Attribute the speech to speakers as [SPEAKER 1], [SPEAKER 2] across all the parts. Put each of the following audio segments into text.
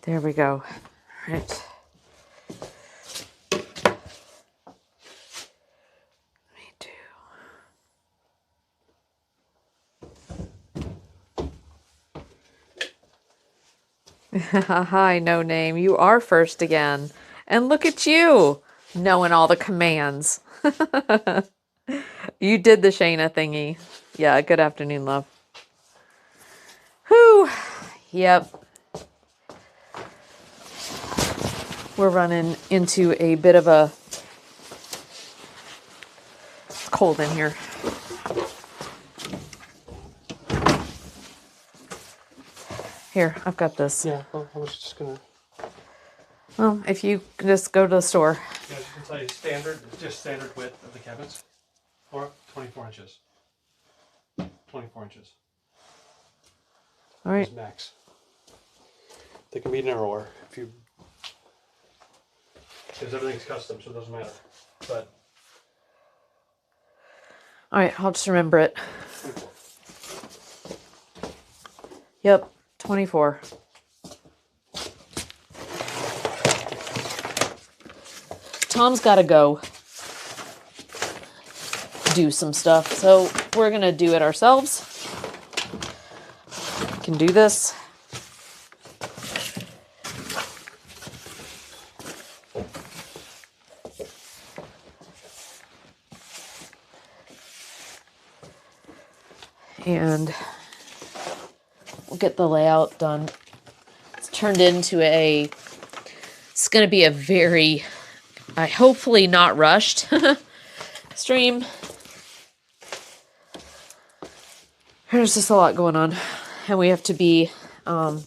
[SPEAKER 1] There we go. Right. Me too. Hi, no name. You are first again. And look at you, knowing all the commands. You did the Shayna thingy. Yeah, good afternoon, love. Whew. Yep. We're running into a bit of a cold in here. Here, I've got this.
[SPEAKER 2] Yeah, well, I was just gonna.
[SPEAKER 1] Well, if you just go to the store.
[SPEAKER 2] Yeah, I was gonna tell you standard width of the cabinets. 24 inches. 24 inches.
[SPEAKER 1] All right.
[SPEAKER 2] Is max. They can be narrower if you. Because everything's custom, so it doesn't matter. But.
[SPEAKER 1] All right, I'll just remember it.
[SPEAKER 2] 24.
[SPEAKER 1] Yep, 24. Tom's got to go do some stuff, so we're going to do it ourselves. Can do this. And we'll get the layout done. It's turned into it's going to be a very, hopefully not rushed stream. There's just a lot going on, and we have to be at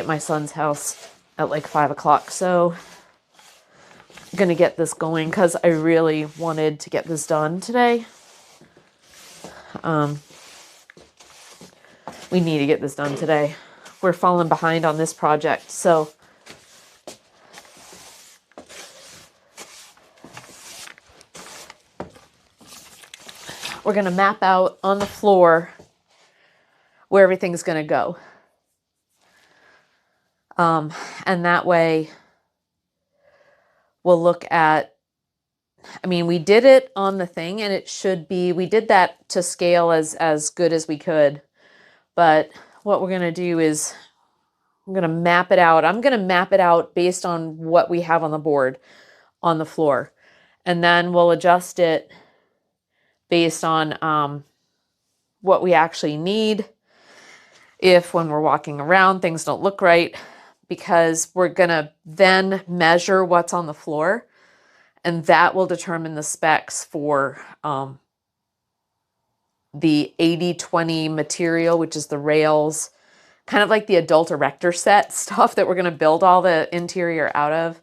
[SPEAKER 1] my son's house at like 5 o'clock. So I'm going to get this going because I really wanted to get this done today. We need to get this done today. We're falling behind on this project, so we're going to map out on the floor where everything's going to go. And that way we'll look at, we did it on the thing and it should be, we did that to scale as good as we could. But what we're going to do is I'm going to map it out. I'm going to map it out based on what we have on the board on the floor. And then we'll adjust it based on what we actually need. If when we're walking around, things don't look right, because we're going to then measure what's on the floor. And that will determine the specs for the 80/20 material, which is the rails, kind of like the adult erector set stuff that we're going to build all the interior out of,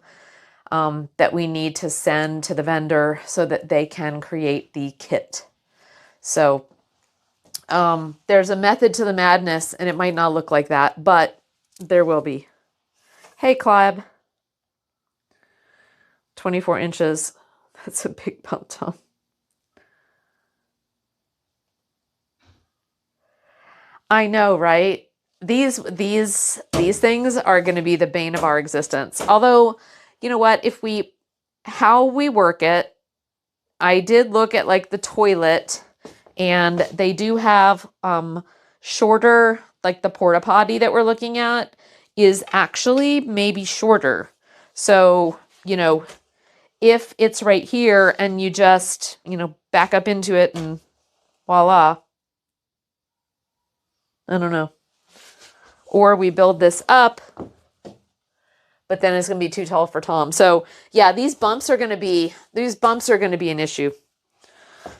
[SPEAKER 1] that we need to send to the vendor so that they can create the kit. So there's a method to the madness, and it might not look like that, but there will be. Hey, Clive. 24 inches. That's a big bump, Tom. I know, right? These things are going to be the bane of our existence. Although, you know what? How we work it, I did look at like the toilet, and they do have shorter, like the porta potty that we're looking at is actually maybe shorter. So, if it's right here and you just, back up into it and voila. I don't know. Or we build this up, but then it's going to be too tall for Tom. So yeah, these bumps are going to be an issue.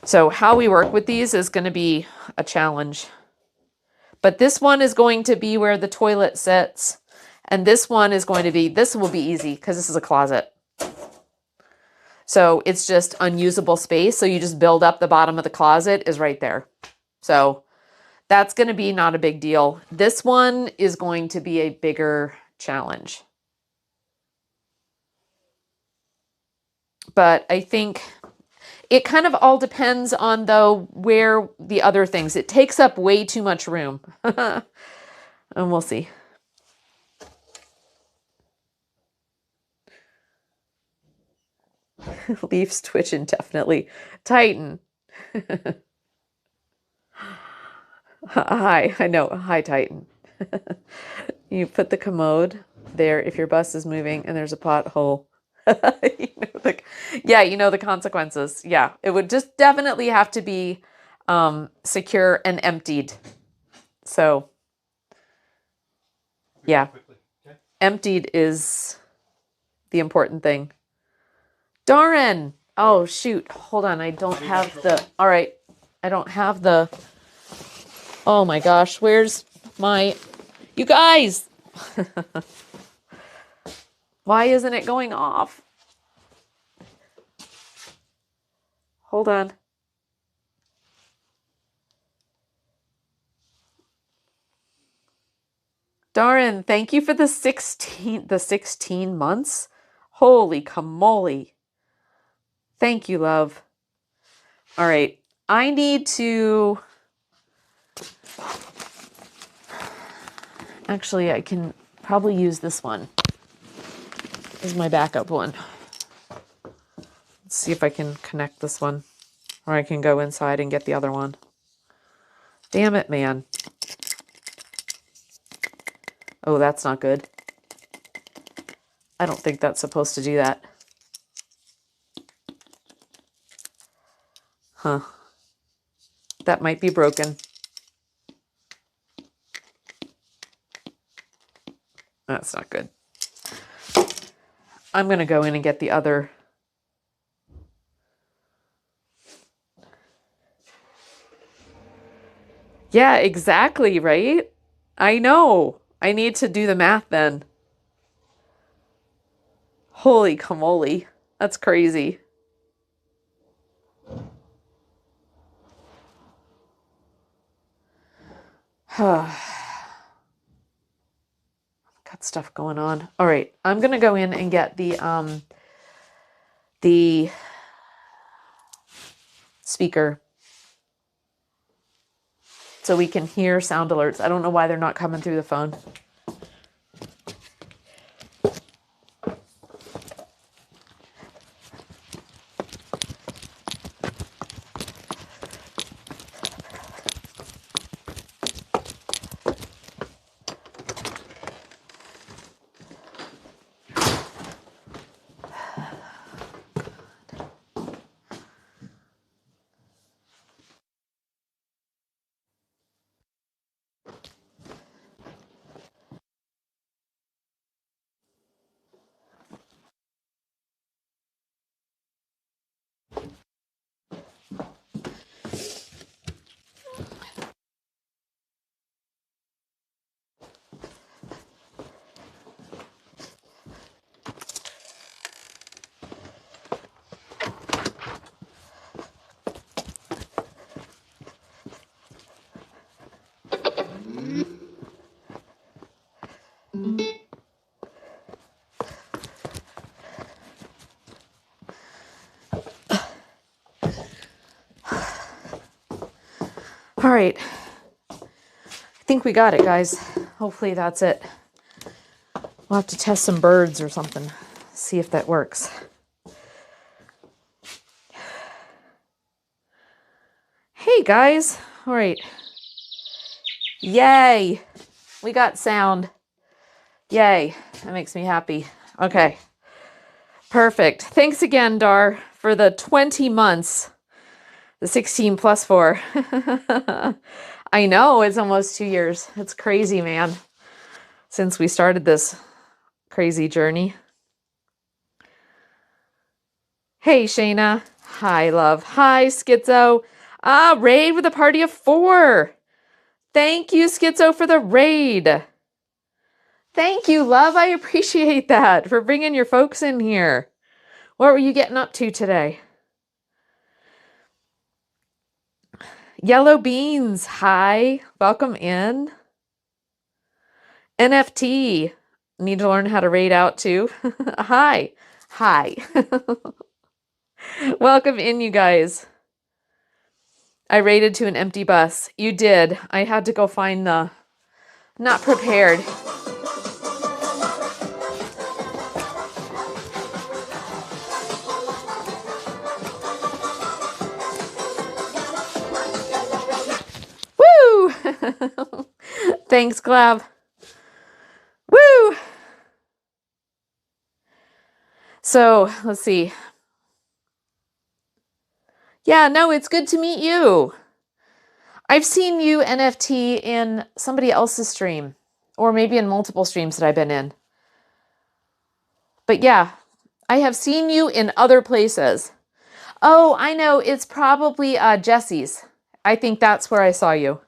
[SPEAKER 1] So how we work with these is going to be a challenge. But this one is going to be where the toilet sits. And this will be easy because this is a closet. So it's just unusable space. So you just build up the bottom of the closet is right there. So that's going to be not a big deal. This one is going to be a bigger challenge. But I think it kind of all depends on, though, where the other things. It takes up way too much room. And we'll see. Leafs twitch indefinitely. Titan. Hi, I know. Hi, Titan. You put the commode there if your bus is moving and there's a pothole. Yeah, you know the consequences. Yeah, it would just definitely have to be secure and emptied. So, yeah,
[SPEAKER 2] Quickly. Okay.
[SPEAKER 1] emptied is the important thing. Darn! Oh, shoot. Hold on. I don't have the. All right. I don't have the. Oh my gosh. Where's my. You guys! Why isn't it going off? Hold on. Darn, thank you for the 16 months. Holy camole. Thank you, love. All right. I need to. Actually, I can probably use this one. This is my backup one. Let's see if I can connect this one. Or I can go inside and get the other one. Damn it, man. Oh, that's not good. I don't think that's supposed to do that. Huh. That might be broken. That's not good. I'm going to go in and get the other. Yeah, exactly, right? I know. I need to do the math then. Holy camole. That's crazy. Got stuff going on. All right, I'm going to go in and get the speaker so we can hear sound alerts. I don't know why they're not coming through the phone. All right. I think we got it, guys. Hopefully that's it. We'll have to test some birds or something. See if that works. Hey, guys. All right. Yay. We got sound. Yay. That makes me happy. Okay. Perfect. Thanks again, Dar, for the 20 months. The 16 plus 4. I know, it's almost 2 years. It's crazy, man. Since we started this crazy journey. Hey, Shayna. Hi, love. Hi, Schizo. Raid with a party of 4. Thank you, Schizo, for the raid. Thank you, love. I appreciate that for bringing your folks in here. What were you getting up to today? Yellow Beans. Hi. Welcome in. NFT. Need to learn how to raid out too. Hi. Hi. Welcome in, you guys. I raided to an empty bus. You did. I had to go find the... Not prepared. Thanks, Glab. Woo! So, let's see. Yeah, no, it's good to meet you. I've seen you NFT in somebody else's stream, or maybe in multiple streams that I've been in. But yeah, I have seen you in other places. Oh, I know. It's probably Jesse's. I think that's where I saw you.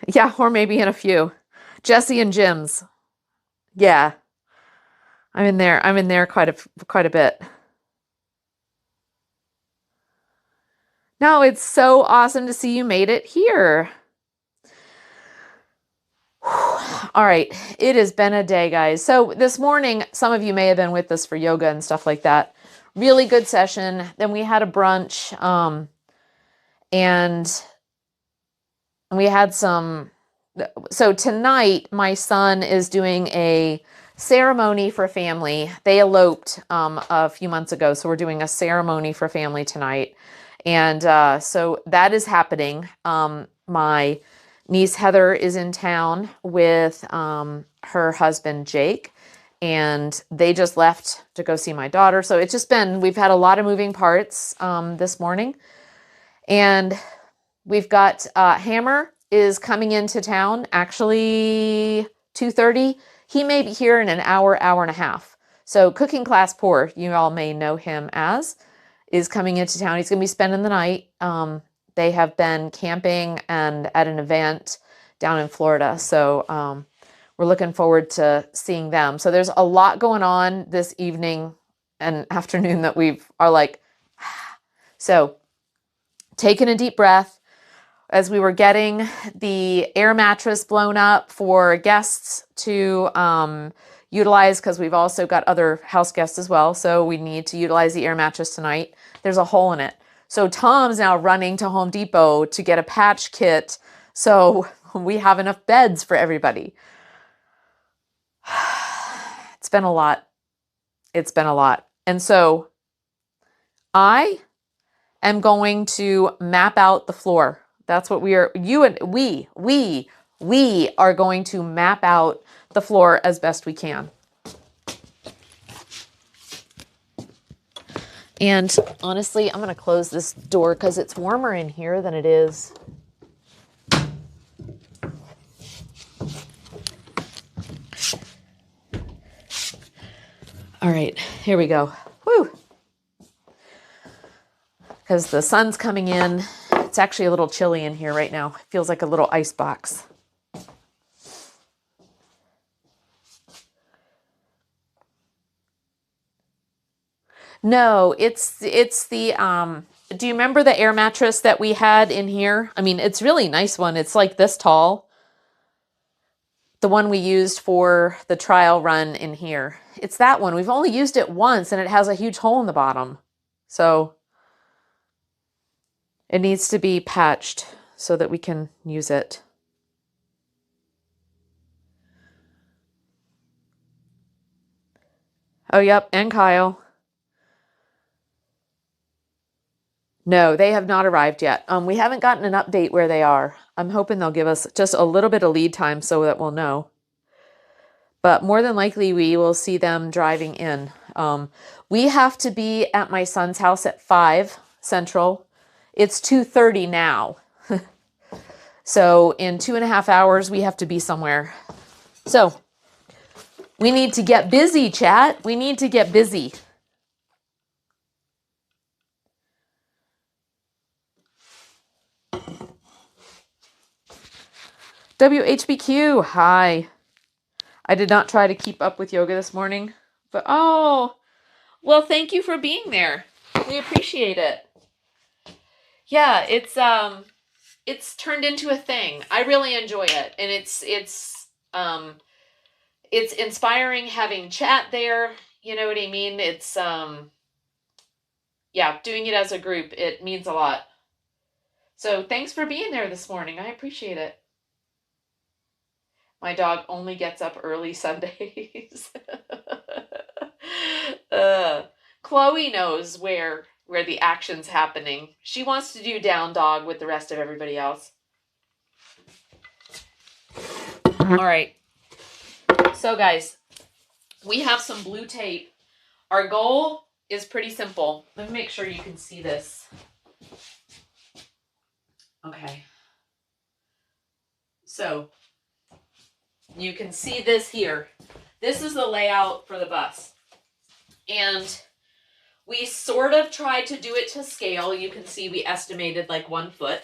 [SPEAKER 1] Yeah, or maybe in a few. Jesse and Jim's. Yeah. I'm in there. I'm in there quite a bit. No, it's so awesome to see you made it here. All right, it has been a day, guys. So this morning, some of you may have been with us for yoga and stuff like that. Really good session. Then we had a brunch, and we had some. So tonight, my son is doing a ceremony for family. They eloped a few months ago, so we're doing a ceremony for family tonight, and so that is happening. My niece Heather is in town with her husband Jake, and they just left to go see my daughter. So it's just been, we've had a lot of moving parts this morning, and we've got Hammer is coming into town, actually 2:30. He may be here in an hour, hour and a half. So Cooking Class Poor, you all may know him as, is coming into town. He's going to be spending the night. They have been camping and at an event down in Florida. So we're looking forward to seeing them. So there's a lot going on this evening and afternoon that we are like, so taking a deep breath. As we were getting the air mattress blown up for guests to utilize, because we've also got other house guests as well, so we need to utilize the air mattress tonight. There's a hole in it. So Tom's now running to Home Depot to get a patch kit so we have enough beds for everybody. It's been a lot. It's been a lot. And so I am going to map out the floor. That's what we are, we are going to map out the floor as best we can. And honestly, I'm going to close this door because it's warmer in here than it is. All right, here we go. Woo! Because the sun's coming in. It's actually a little chilly in here right now. It feels like a little ice box. No, it's the do you remember the air mattress that we had in here? I mean, it's really nice one. It's like this tall. The one we used for the trial run in here. It's that one. We've only used it once and it has a huge hole in the bottom. So it needs to be patched so that we can use it. Oh, yep, and Kyle. No, they have not arrived yet. We haven't gotten an update where they are. I'm hoping they'll give us just a little bit of lead time so that we'll know. But more than likely, we will see them driving in. We have to be at my son's house at 5 Central. It's 2:30 now. So in 2.5 hours, we have to be somewhere. So we need to get busy, chat. We need to get busy. WHBQ, hi. I did not try to keep up with yoga this morning, but oh, well, thank you for being there. We appreciate it. Yeah, it's turned into a thing. I really enjoy it, and it's inspiring having chat there. You know what I mean? It's yeah, doing it as a group, it means a lot. So thanks for being there this morning. I appreciate it. My dog only gets up early Sundays. Chloe knows where where the action's happening. She wants to do down dog with the rest of everybody else. All right. So guys, we have some blue tape. Our goal is pretty simple. Let me make sure you can see this. Okay. So you can see this here. This is the layout for the bus. And we sort of tried to do it to scale. You can see we estimated like 1 foot.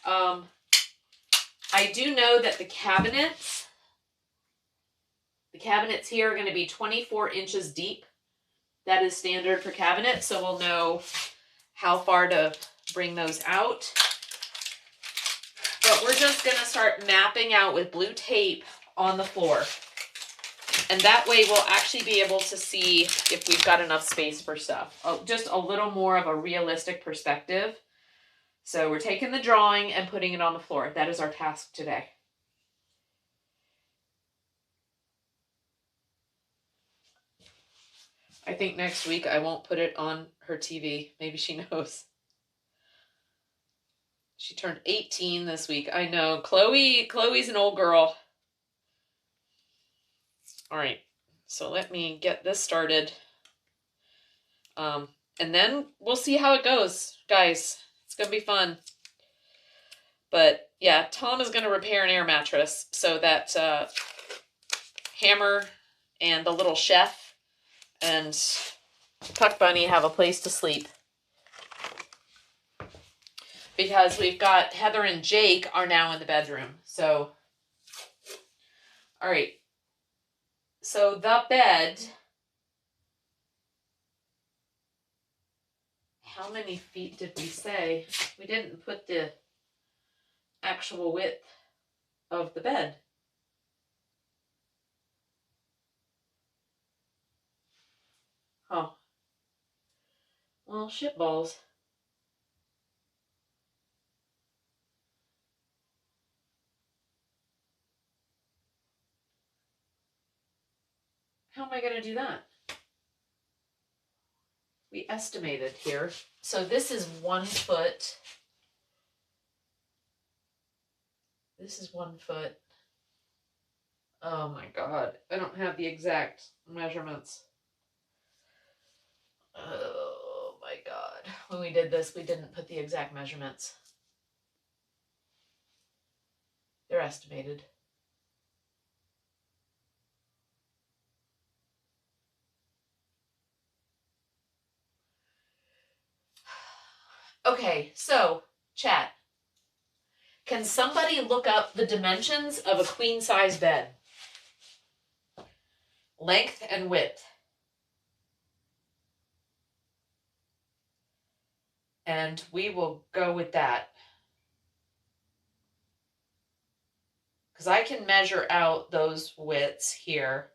[SPEAKER 1] I do know that the cabinets here are going to be 24 inches deep. That is standard for cabinets, so we'll know how far to bring those out. But we're just going to start mapping out with blue tape on the floor. And that way we'll actually be able to see if we've got enough space for stuff. Just a little more of a realistic perspective. So we're taking the drawing and putting it on the floor. That is our task today. I think next week I won't put it on her TV. Maybe she knows. She turned 18 this week. I know. Chloe's an old girl. All right. So let me get this started. And then we'll see how it goes, guys. It's going to be fun. But yeah, Tom is going to repair an air mattress so that Hammer and the little chef and Puck Bunny have a place to sleep. Because we've got Heather and Jake are now in the bedroom. So, all right. So the bed, how many feet did we say? We didn't put the actual width of the bed. Oh. Well, shitballs. How am I going to do that? We estimated here. So this is 1 foot. This is 1 foot. Oh my God. I don't have the exact measurements. Oh my God. When we did this, we didn't put the exact measurements. They're estimated. Okay, so chat. Can somebody look up the dimensions of a queen size bed? Length and width. And we will go with that. Because I can measure out those widths here.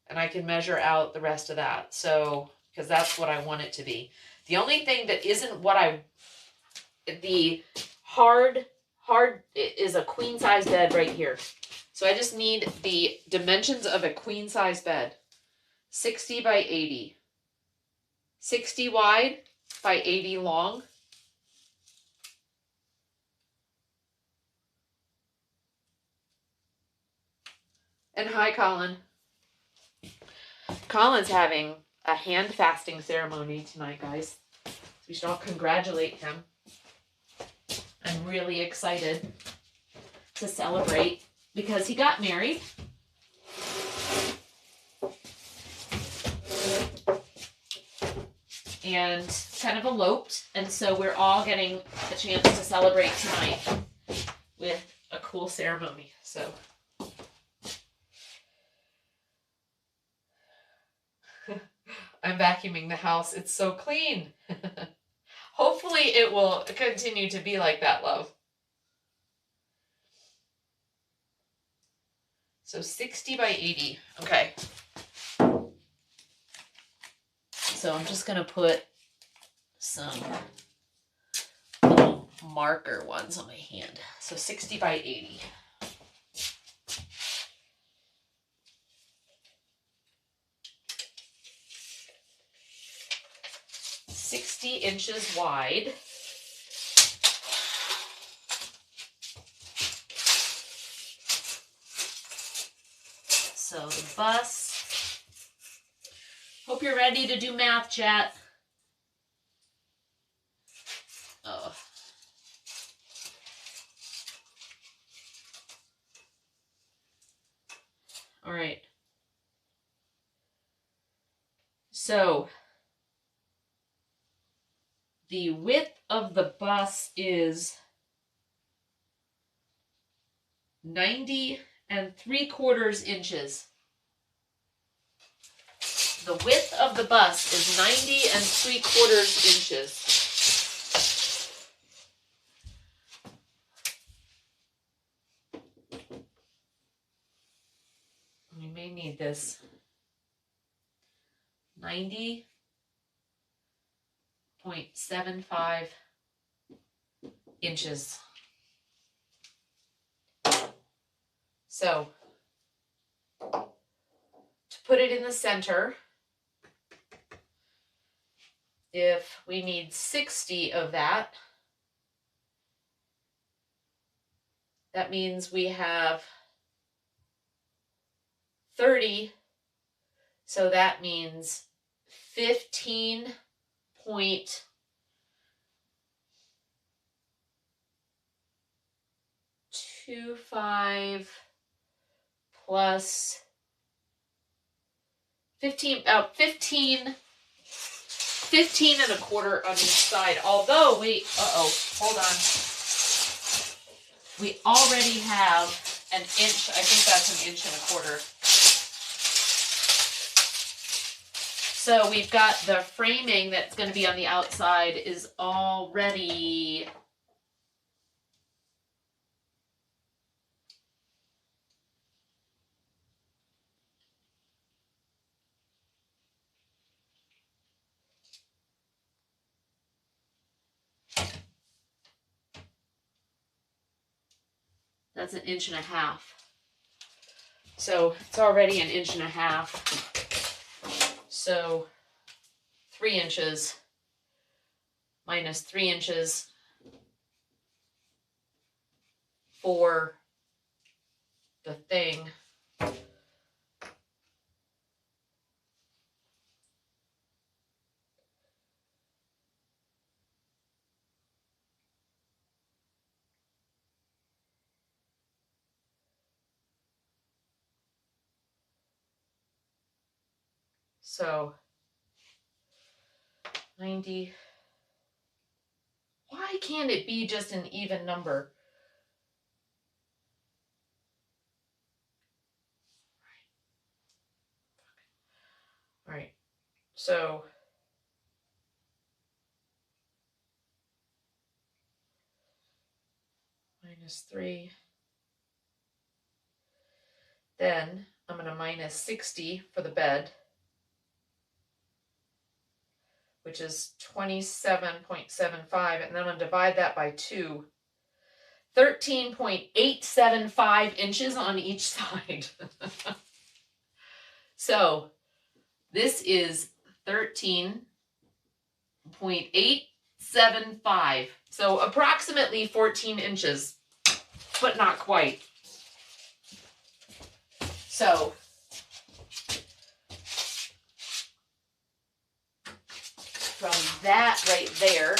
[SPEAKER 1] And I can measure out the rest of that. So, because that's what I want it to be. The only thing that isn't what the hard is a queen size bed right here. So I just need the dimensions of a queen size bed. 60 by 80. 60 wide by 80 long. And hi, Colin. Colin's having a hand fasting ceremony tonight, guys. So we should all congratulate him. I'm really excited to celebrate because he got married. And kind of eloped. And so we're all getting a chance to celebrate tonight with a cool ceremony. So I'm vacuuming the house. It's so clean. Hopefully it will continue to be like that, love. So 60 by 80. Okay. So I'm just going to put some little marker ones on my hand. So 60 by 80. 60 inches wide. So the bus, hope you're ready to do math, chat. Oh. All right. So the width of the bus is 90 3/4 inches. The width of the bus is 90 3/4 inches. We may need this. 90.75 inches. So, to put it in the center, if we need 60 of that, that means we have 30. So that means 15.25 plus 15 1/4 on each side. Although, wait, hold on. We already have an inch. I think that's 1 1/4 inches. So we've got the framing that's going to be on the outside is already that's 1.5 inches. So it's already 1.5 inches. So 3 inches minus 3 inches for the thing. So 90. Why can't it be just an even number? All right. So minus 3. Then I'm going to minus 60 for the bed, which is 27.75, and then I'm going to divide that by 2. 13.875 inches on each side. So this is 13.875. So approximately 14 inches, but not quite. So from that right there,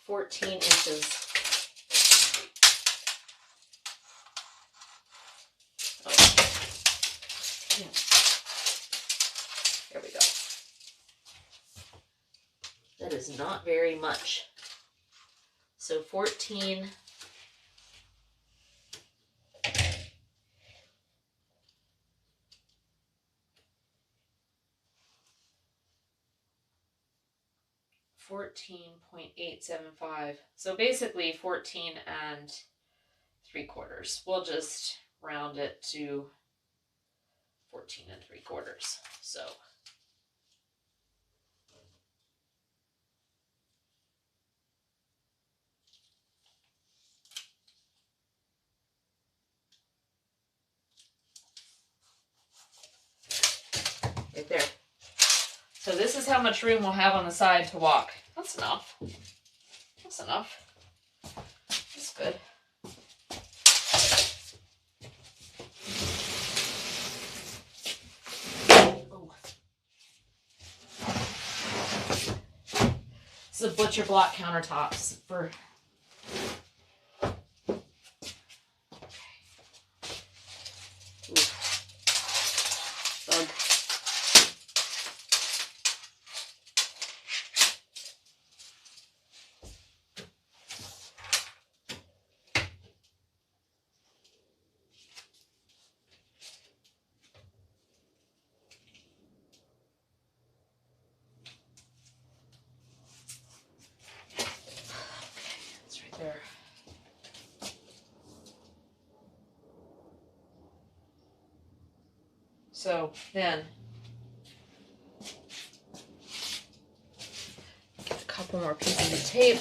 [SPEAKER 1] 14 inches. Oh. Yeah. There we go. That is not very much. So 14. $14.875. So basically 14 3/4. We'll just round it to 14 3/4. So right there. is how much room we'll have on the side to walk. That's enough. That's enough. That's good. This is a Butcher Block countertops for. Bug. It's right there. So then, get a couple more pieces of tape.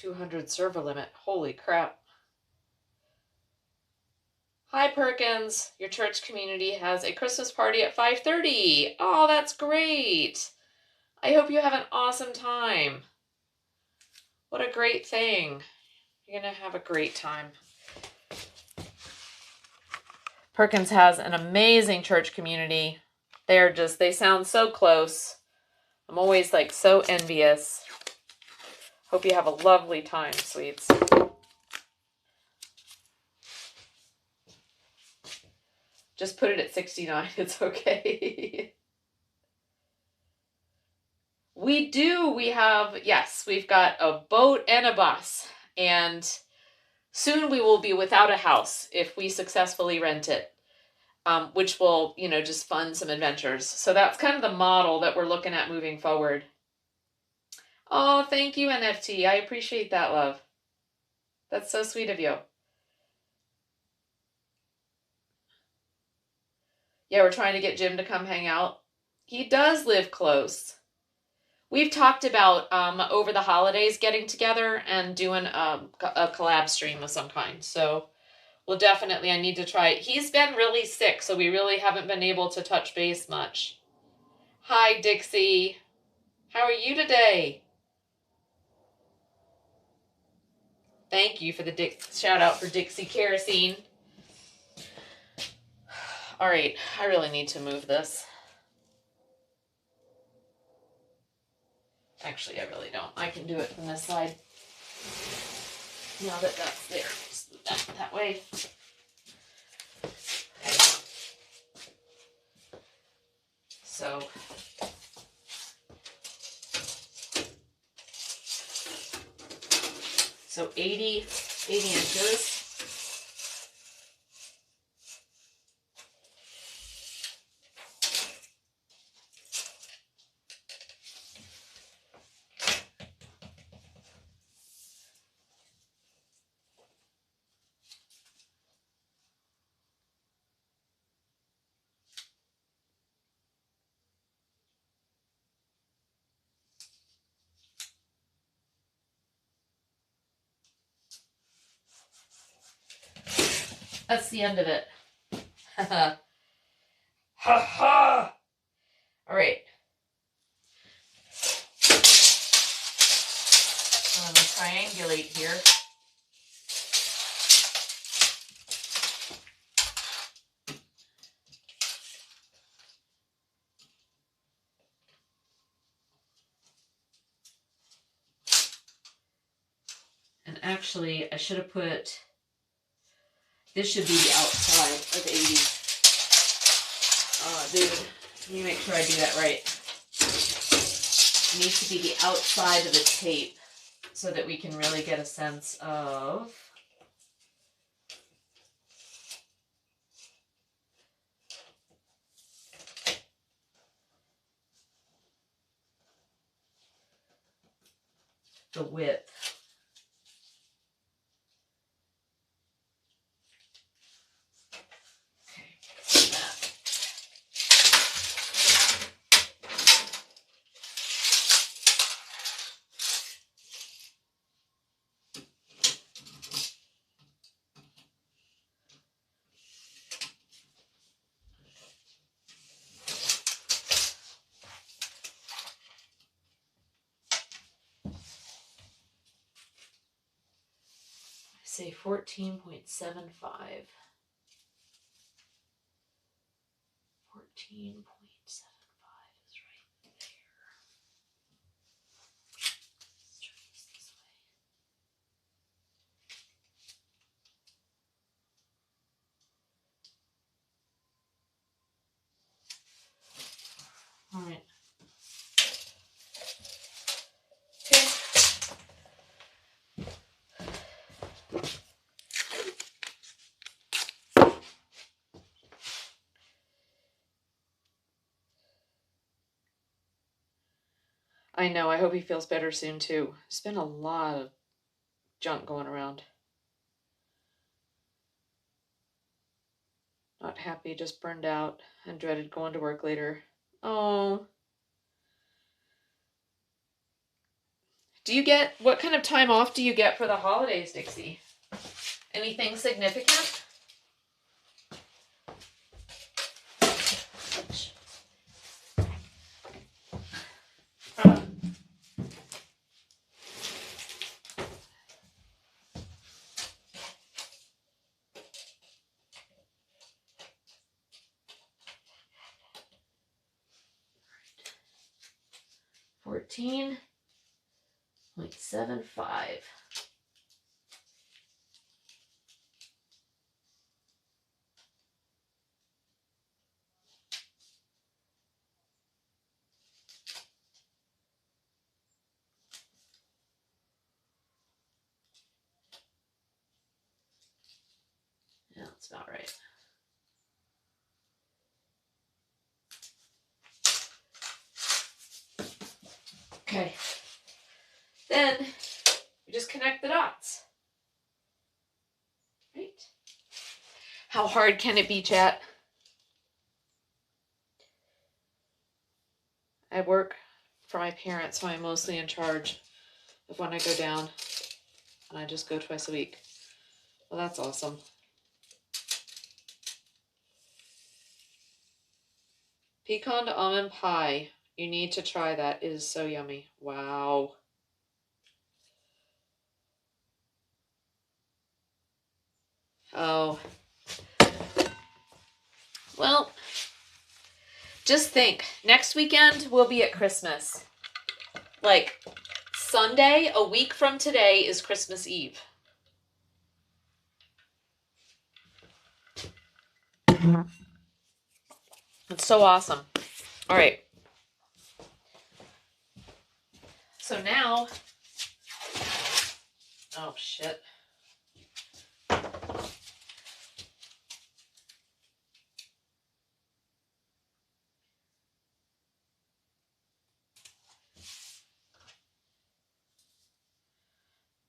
[SPEAKER 1] $200 server limit. Holy crap. Hi Perkins, your church community has a Christmas party at 5:30. Oh, that's great. I hope you have an awesome time. What a great thing. You're going to have a great time. Perkins has an amazing church community. They sound so close. I'm always like so envious. Hope you have a lovely time, sweets. Just put it at 69. It's okay. We do. We've got a boat and a bus. And soon we will be without a house if we successfully rent it, which will, just fund some adventures. So that's kind of the model that we're looking at moving forward. Oh, thank you, NFT. I appreciate that, love. That's so sweet of you. Yeah, we're trying to get Jim to come hang out. He does live close. We've talked about over the holidays getting together and doing a collab stream of some kind. So we'll definitely, I need to try. He's been really sick, so we really haven't been able to touch base much. Hi, Dixie. How are you today? Thank you for the shout out for Dixie Kerosene. All right, I really need to move this. Actually, I really don't. I can do it from this side. Now that that's there, just move that way. So 80 inches. That's the end of it. Ha ha! All right. I'm going to triangulate here. And actually, I should have put, this should be the outside of 80. Oh, dude, let me make sure I do that right. It needs to be the outside of the tape so that we can really get a sense of the width. Say 14.75. 14.75 is right there. Let's turn this way. All right. Okay. I know. I hope he feels better soon, too. There's been a lot of junk going around. Not happy, just burned out, and dreaded going to work later. Oh. What kind of time off do you get for the holidays, Dixie? Anything significant? $14.75. Yeah, that's about right. Okay. Then we just connect the dots. Right? How hard can it be, chat? I work for my parents, so I'm mostly in charge of when I go down, and I just go twice a week. Well, that's awesome. Pecan to almond pie. You need to try that. It is so yummy. Wow. Oh. Well, just think. Next weekend, we'll be at Christmas. Like, Sunday, a week from today, is Christmas Eve. It's so awesome. All right. So now, oh shit.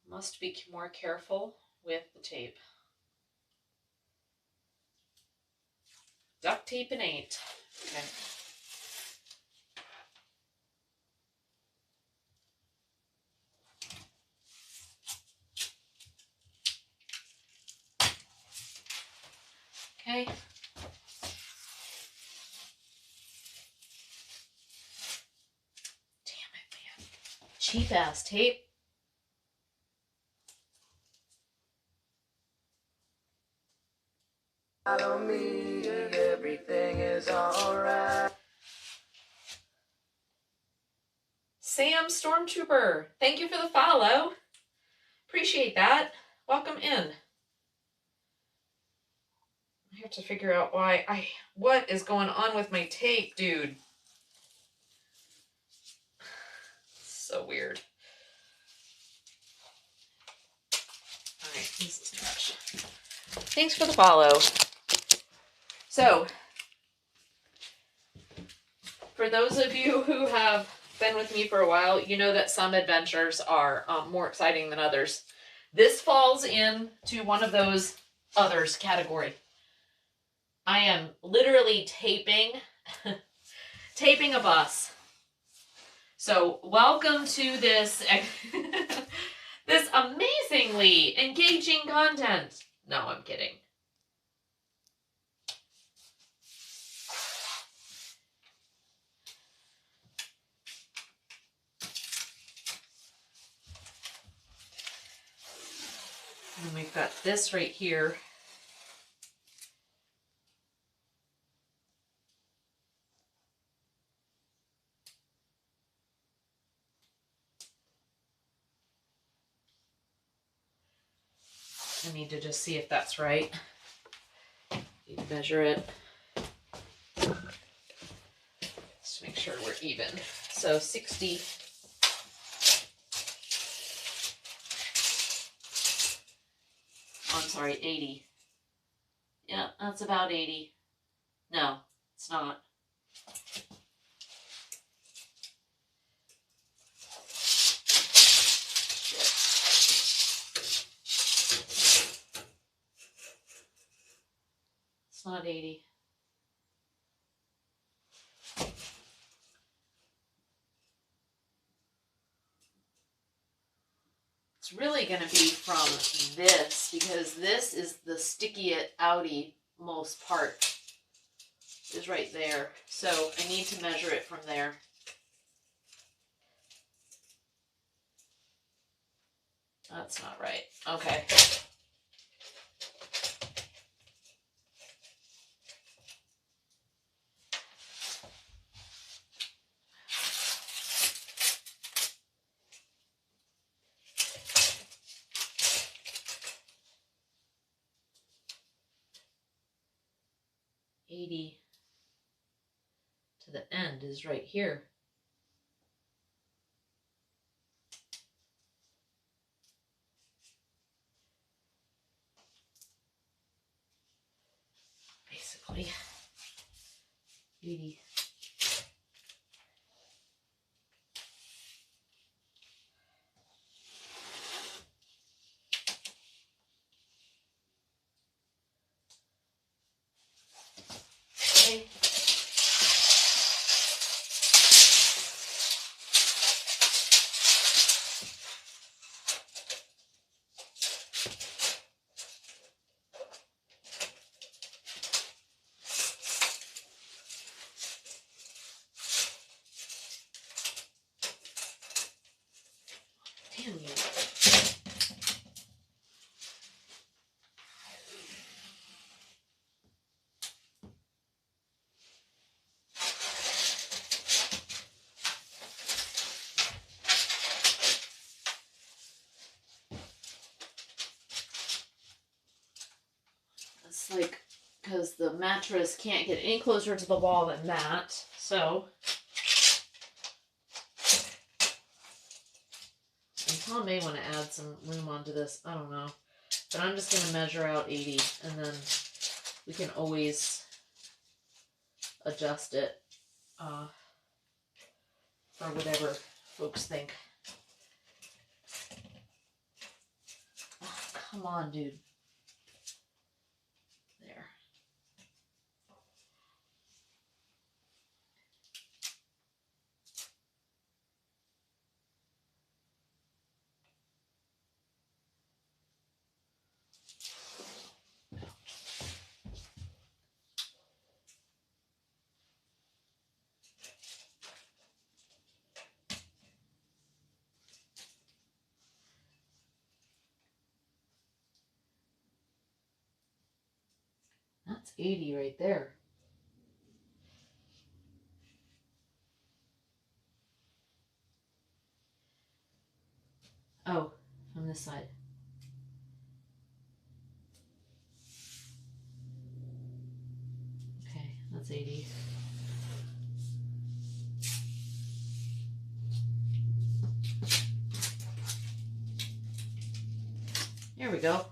[SPEAKER 1] Must be more careful with the tape. Duct tape and ain't. Okay. Okay. Damn it, man. Cheap ass tape. Follow me, everything is alright. Sam Stormtrooper, thank you for the follow. Appreciate that. Welcome in. I have to figure out what is going on with my tape, dude. So weird. All right, this is too much. Thanks for the follow. So, for those of you who have been with me for a while, you know that some adventures are more exciting than others. This falls into one of those others category. I am literally taping taping a bus. So welcome to this this amazingly engaging content. No, I'm kidding. And we've got this right here. I need to just see if that's right. Need to measure it. Just to make sure we're even. So 60. Oh, I'm sorry, 80. Yeah, that's about 80. No, it's not. It's not 80. It's really going to be from this, because this is the sticky outy most part is right there. So I need to measure it from there. That's not right. Okay. $80 to the end is right here. Basically, 80. Okay. Damn you. It's like, because the mattress can't get any closer to the wall than that, so. And Tom may want to add some room onto this, I don't know. But I'm just going to measure out 80, and then we can always adjust it for whatever folks think. Oh, come on, dude. There. That's 80 right there. Oh, from this side. Okay, that's 80. There we go.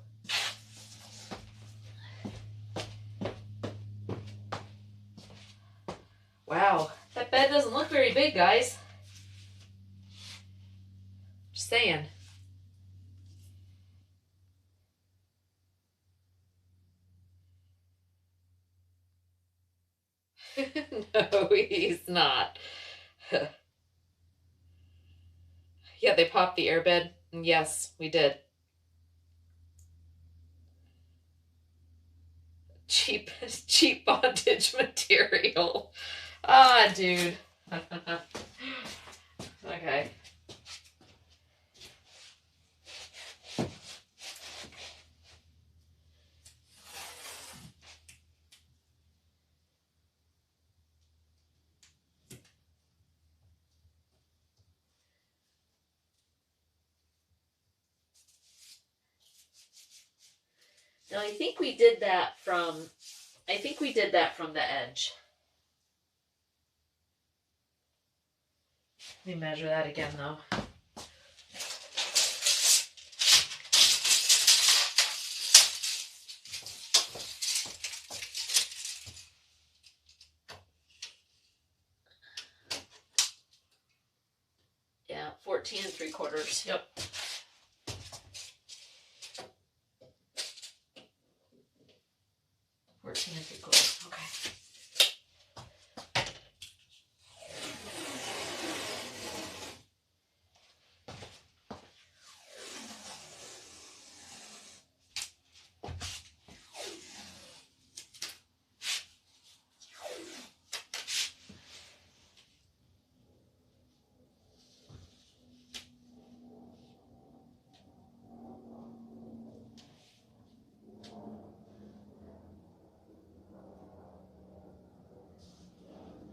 [SPEAKER 1] Wow, that bed doesn't look very big, guys. saying. No, he's not. Yeah, they popped the airbed. Yes, we did. Cheap, cheap bondage material. Ah, dude. Okay. Now I think we did that from the edge. Let me measure that again though. Yeah, 14 3/4. Yep. 14 3/4. Okay.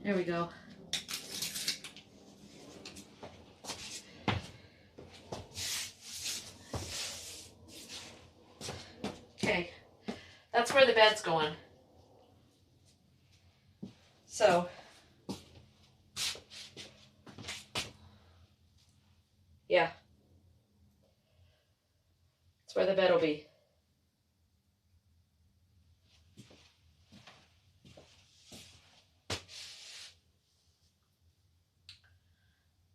[SPEAKER 1] There we go. Okay, that's where the bed's going. So, yeah, that's where the bed will be.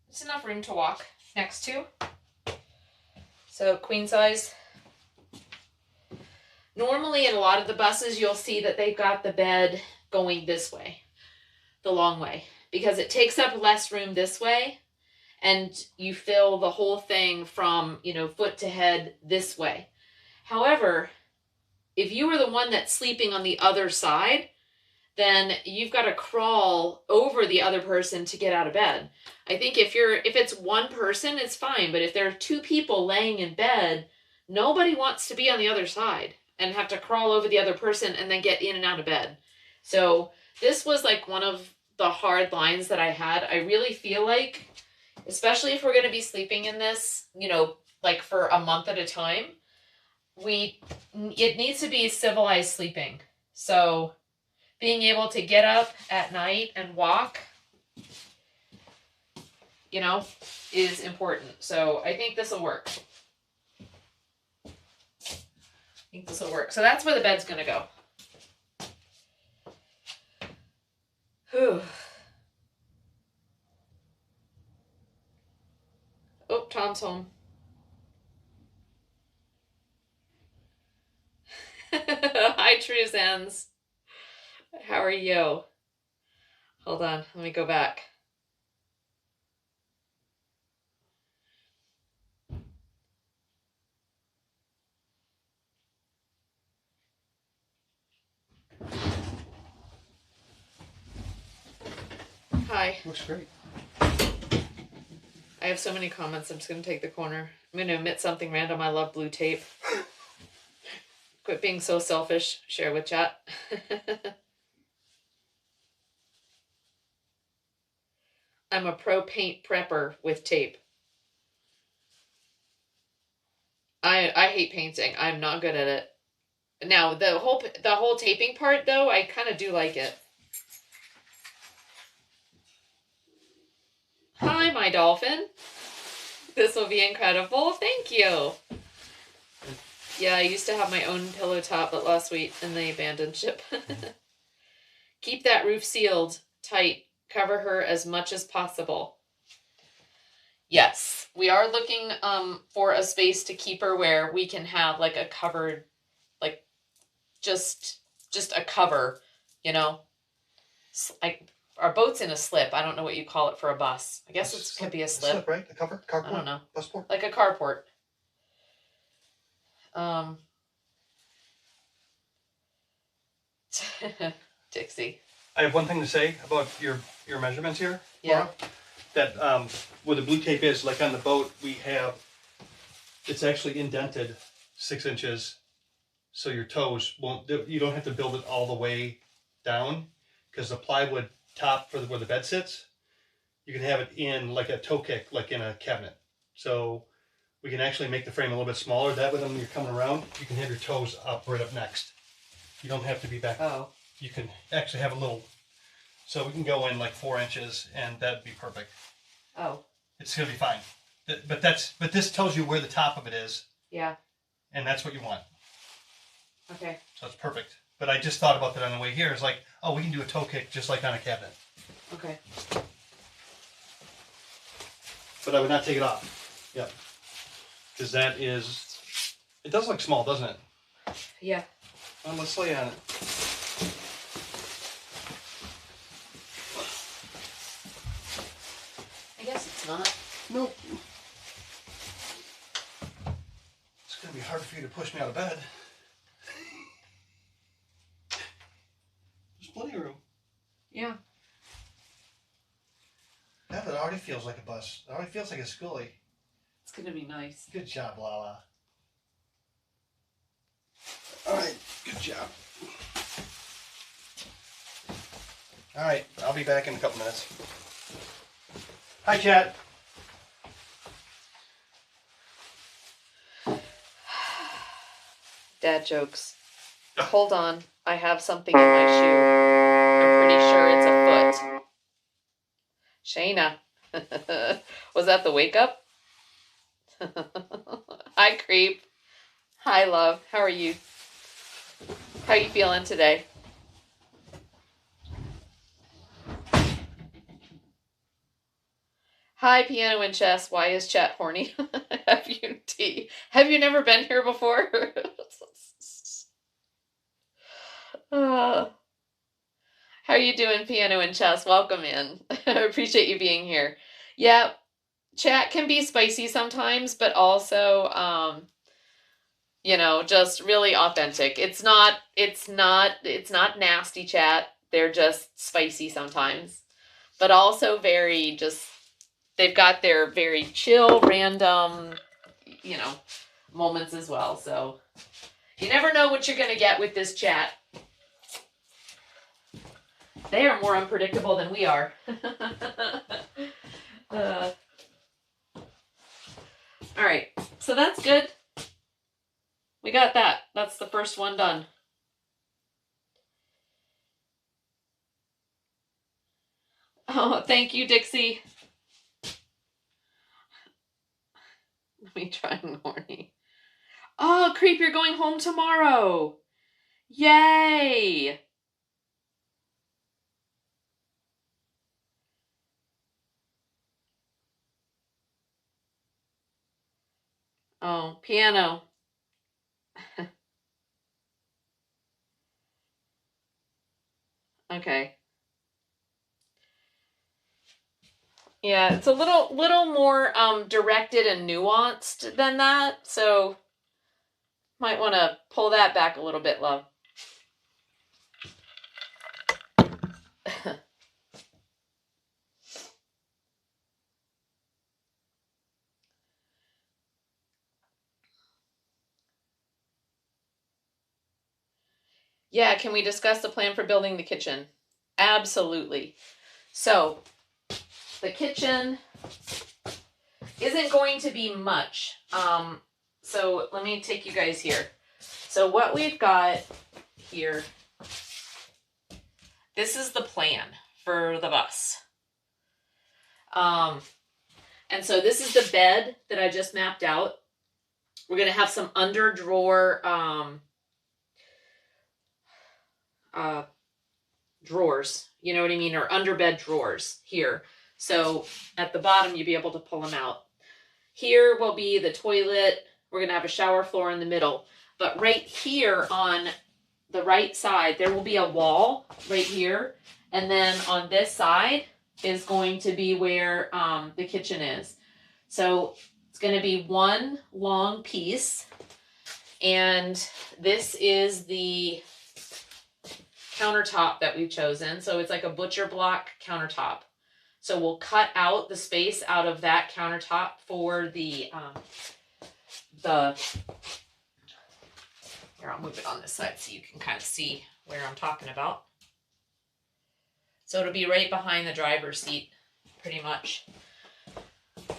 [SPEAKER 1] It's enough room to walk next to. So queen size. Normally in a lot of the buses, you'll see that they've got the bed going this way, the long way, because it takes up less room this way and you fill the whole thing from, foot to head this way. However, if you were the one that's sleeping on the other side, then you've got to crawl over the other person to get out of bed. I think if it's one person, it's fine. But if there are two people laying in bed, nobody wants to be on the other side and have to crawl over the other person and then get in and out of bed. So this was like one of the hard lines that I had. I really feel like, especially if we're going to be sleeping in this, like for a month at a time, it needs to be civilized sleeping. So being able to get up at night and walk, is important. So I think this will work. So that's where the bed's going to go. Whew. Oh, Tom's home. Hi, Truzans. How are you? Hold on, let me go back. Hi.
[SPEAKER 2] Looks great.
[SPEAKER 1] I have so many comments. I'm just going to take the corner. I'm going to omit something random. I love blue tape. Quit being so selfish. Share with chat. I'm a pro paint prepper with tape. I hate painting. I'm not good at it. Now the whole taping part though, I kind of do like it. Hi, my dolphin. This will be incredible. Thank you. Yeah, I used to have my own pillow top, but lost weight in the abandoned ship. Keep that roof sealed tight. Cover her as much as possible. Yes, we are looking for a space to keep her where we can have like a covered, like just a cover, you know. Like our boat's in a slip. I don't know what you call it for a bus. I guess it could be a slip.
[SPEAKER 2] Slip, right? The cover, carport.
[SPEAKER 1] I don't know.
[SPEAKER 2] Busport.
[SPEAKER 1] Like a carport. Dixie.
[SPEAKER 2] I have one thing to say about your measurements here.
[SPEAKER 1] Yeah.
[SPEAKER 2] Laura. That where the blue tape is, like on the boat, we have, it's actually indented 6 inches, so your toes won't. You don't have to build it all the way down, because the plywood top for where the bed sits, you can have it in like a toe kick, like in a cabinet. So we can actually make the frame a little bit smaller. That way, when you're coming around, you can have your toes up right up next. You don't have to be back.
[SPEAKER 1] Oh.
[SPEAKER 2] You can actually have a little. So we can go in like 4 inches, and that'd be perfect.
[SPEAKER 1] Oh.
[SPEAKER 2] It's gonna be fine. But this tells you where the top of it is,
[SPEAKER 1] Yeah.
[SPEAKER 2] and that's what you want.
[SPEAKER 1] Okay.
[SPEAKER 2] So it's perfect. But I just thought about that on the way here. It's like, oh, we can do a toe kick just like on a cabinet.
[SPEAKER 1] Okay.
[SPEAKER 2] But I would not take it off. Yep. Because that is, it does look small, doesn't it?
[SPEAKER 1] Yeah.
[SPEAKER 2] Well, let's lay on it.
[SPEAKER 1] I guess it's not.
[SPEAKER 2] Nope. It's gonna be hard for you to push me out of bed. There's plenty of room.
[SPEAKER 1] Yeah.
[SPEAKER 2] That already feels like a bus. It already feels like a schoolie.
[SPEAKER 1] It's gonna be nice.
[SPEAKER 2] Good job, Lala. All right, good job. All right, I'll be back in a couple minutes. Hi, chat.
[SPEAKER 1] Dad jokes. Hold on. I have something in my shoe. I'm pretty sure it's a foot. Shayna. Was that the wake up? Hi, creep. Hi, love. How are you? How you feeling today? Hi, piano and chess. Why is chat horny? Have you never been here before? How are you doing, piano and chess? Welcome in. I appreciate you being here. Yeah, chat can be spicy sometimes, but also, just really authentic. It's not nasty chat. They're just spicy sometimes, but also very they've got their very chill, random, moments as well. So you never know what you're going to get with this chat. They are more unpredictable than we are. All right, so that's good. We got that. That's the first one done. Oh, thank you, Dixie. Let me try and horny. Oh, creep, you're going home tomorrow. Yay. Oh, piano. Okay. Yeah, it's a little more directed and nuanced than that, so might want to pull that back a little bit, love. Yeah, can we discuss the plan for building the kitchen? Absolutely. So, the kitchen isn't going to be much. So let me take you guys here. So what we've got here, this is the plan for the bus. And so this is the bed that I just mapped out. We're going to have some under drawer drawers, you know what I mean, or under bed drawers here. So at the bottom, you'll be able to pull them out. Here will be the toilet. We're going to have a shower floor in the middle. But right here on the right side, there will be a wall right here. And then on this side is going to be where the kitchen is. So it's going to be one long piece. And this is the countertop that we've chosen. So it's like a butcher block countertop. So we'll cut out the space out of that countertop for the here, I'll move it on this side so you can kind of see where I'm talking about. So it'll be right behind the driver's seat, pretty much.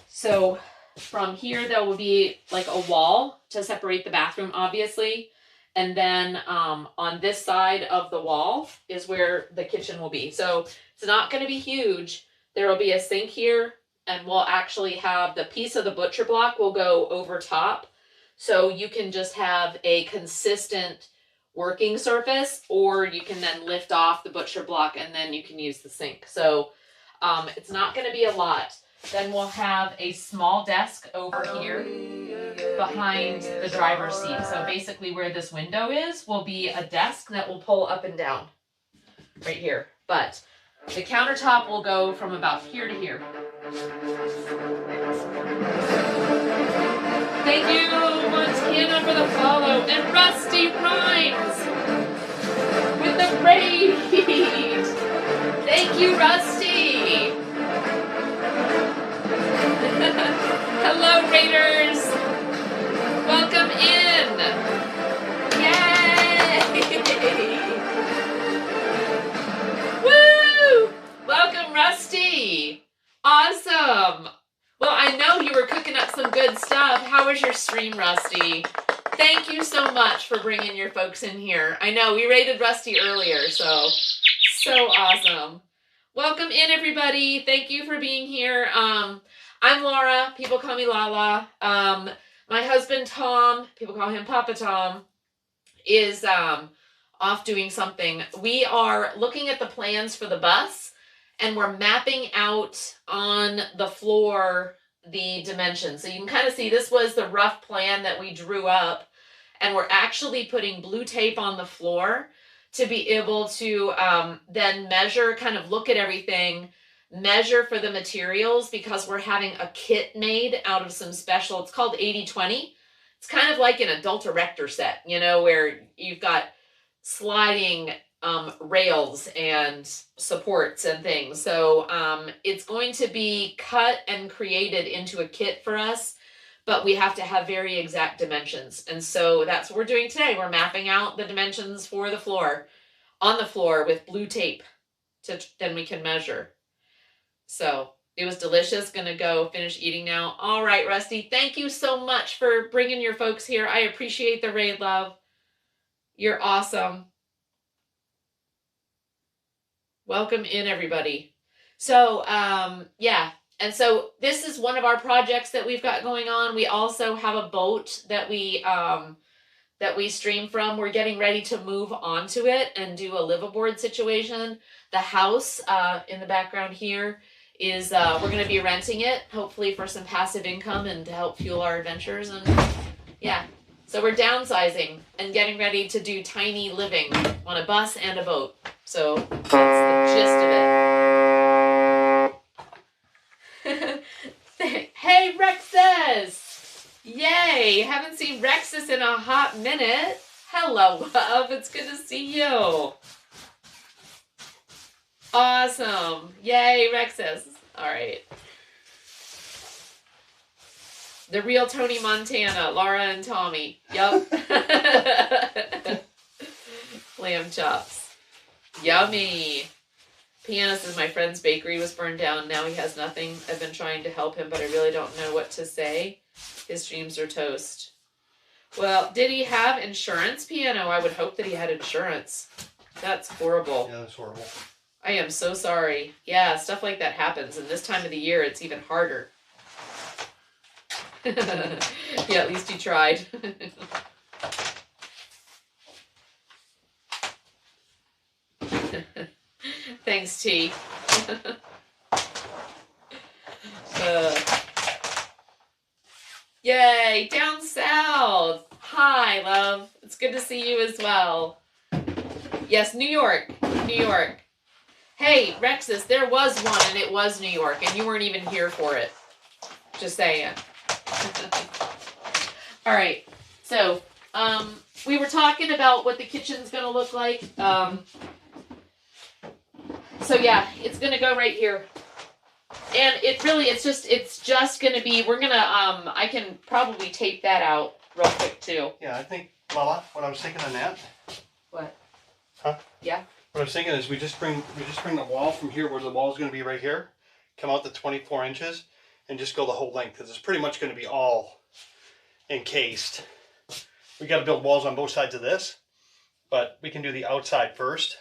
[SPEAKER 1] So from here, there will be like a wall to separate the bathroom, obviously. And then on this side of the wall is where the kitchen will be. So it's not going to be huge. There will be a sink here, and we'll actually have the piece of the butcher block will go over top. So you can just have a consistent working surface, or you can then lift off the butcher block and then you can use the sink. So it's not going to be a lot. Then we'll have a small desk over here behind the driver's seat. So basically where this window is will be a desk that will pull up and down right here. But the countertop will go from about here to here. Thank you, Montana, for the follow. And Rusty Rhymes with the braid. Thank you, Rusty. Hello, Raiders. Welcome in. Yay. Woo! Welcome, Rusty. Awesome. Well, I know you were cooking up some good stuff. How was your stream, Rusty? Thank you so much for bringing your folks in here. I know we raided Rusty earlier, so awesome. Welcome in, everybody. Thank you for being here. I'm Laura. People call me Lala. My husband, Tom, people call him Papa Tom, is off doing something. We are looking at the plans for the bus, and we're mapping out on the floor the dimensions. So you can kind of see this was the rough plan that we drew up, and we're actually putting blue tape on the floor to be able to then measure, kind of look at everything, measure for the materials, because we're having a kit made out of some special, it's called 80-20. It's kind of like an adult erector set, you know, where you've got sliding rails and supports and things. So it's going to be cut and created into a kit for us, but we have to have very exact dimensions. And so that's what we're doing today. We're mapping out the dimensions for the floor, on the floor with blue tape, then we can measure. So it was delicious. Gonna go finish eating now. All right, Rusty, thank you so much for bringing your folks here. I appreciate the raid, love. You're awesome. Welcome in, everybody. So yeah, and so this is one of our projects that we've got going on. We also have a boat that we stream from. We're getting ready to move onto it and do a liveaboard situation. The house in the background here is we're going to be renting it, hopefully for some passive income and to help fuel our adventures. And yeah, so we're downsizing and getting ready to do tiny living on a bus and a boat. So that's the gist of it. Hey, Rexus! Yay! Haven't seen Rexus in a hot minute. Hello, love. It's good to see you. Awesome. Yay, Rexus. All right. The real Tony Montana, Laura and Tommy. Yup. Lamb chops. Yummy. Pianist is my friend's bakery was burned down. Now he has nothing. I've been trying to help him, but I really don't know what to say. His dreams are toast. Well, did he have insurance, Piano? I would hope that he had insurance. That's horrible.
[SPEAKER 2] Yeah, that's horrible.
[SPEAKER 1] I am so sorry. Yeah, stuff like that happens. And this time of the year, it's even harder. Yeah, at least you tried. Thanks, T. Yay, down south. Hi, love. It's good to see you as well. Yes, New York. New York. Hey, Rexus, there was one and it was New York and you weren't even here for it. Just saying. All right. So, we were talking about what the kitchen's going to look like. So yeah, it's going to go right here. And it's just going to be, we're going to, I can probably tape that out real quick too.
[SPEAKER 2] Yeah, I think, Lala, what I was thinking on that.
[SPEAKER 1] What?
[SPEAKER 2] Huh?
[SPEAKER 1] Yeah.
[SPEAKER 2] What I was thinking is we just bring the wall from here where the wall is going to be right here, come out to 24 inches, and just go the whole length because it's pretty much going to be all encased. We got to build walls on both sides of this, but we can do the outside first.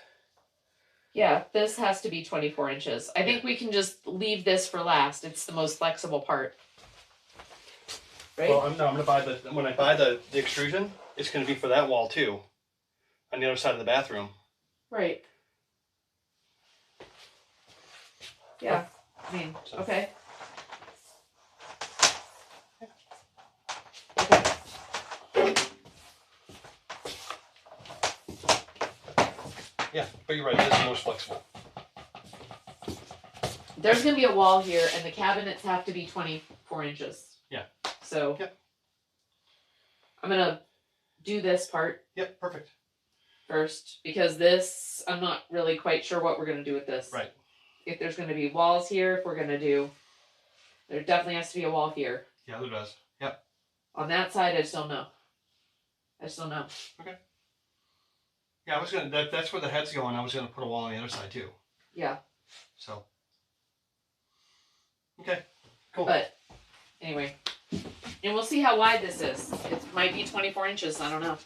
[SPEAKER 1] Yeah, this has to be 24 inches. I think we can just leave this for last. It's the most flexible part. Right?
[SPEAKER 2] Well, I'm going to buy when I buy the extrusion, it's going to be for that wall too, on the other side of the bathroom.
[SPEAKER 1] Right. Yeah. I mean, okay.
[SPEAKER 2] Yeah, but you're right, it is the most flexible.
[SPEAKER 1] There's going to be a wall here, and the cabinets have to be 24 inches.
[SPEAKER 2] Yeah.
[SPEAKER 1] So,
[SPEAKER 2] yep.
[SPEAKER 1] I'm going to do this part.
[SPEAKER 2] Yep, perfect.
[SPEAKER 1] First, because this, I'm not really quite sure what we're going to do with this.
[SPEAKER 2] Right.
[SPEAKER 1] If there's going to be walls here, if we're going to do, there definitely has to be a wall here.
[SPEAKER 2] Yeah, there does. Yep.
[SPEAKER 1] On that side, I just don't know.
[SPEAKER 2] Okay. Yeah, I was gonna. That's where the head's going. I was gonna put a wall on the other side too.
[SPEAKER 1] Yeah.
[SPEAKER 2] So. Okay. Cool.
[SPEAKER 1] But anyway, and we'll see how wide this is. It might be 24 inches. I don't know.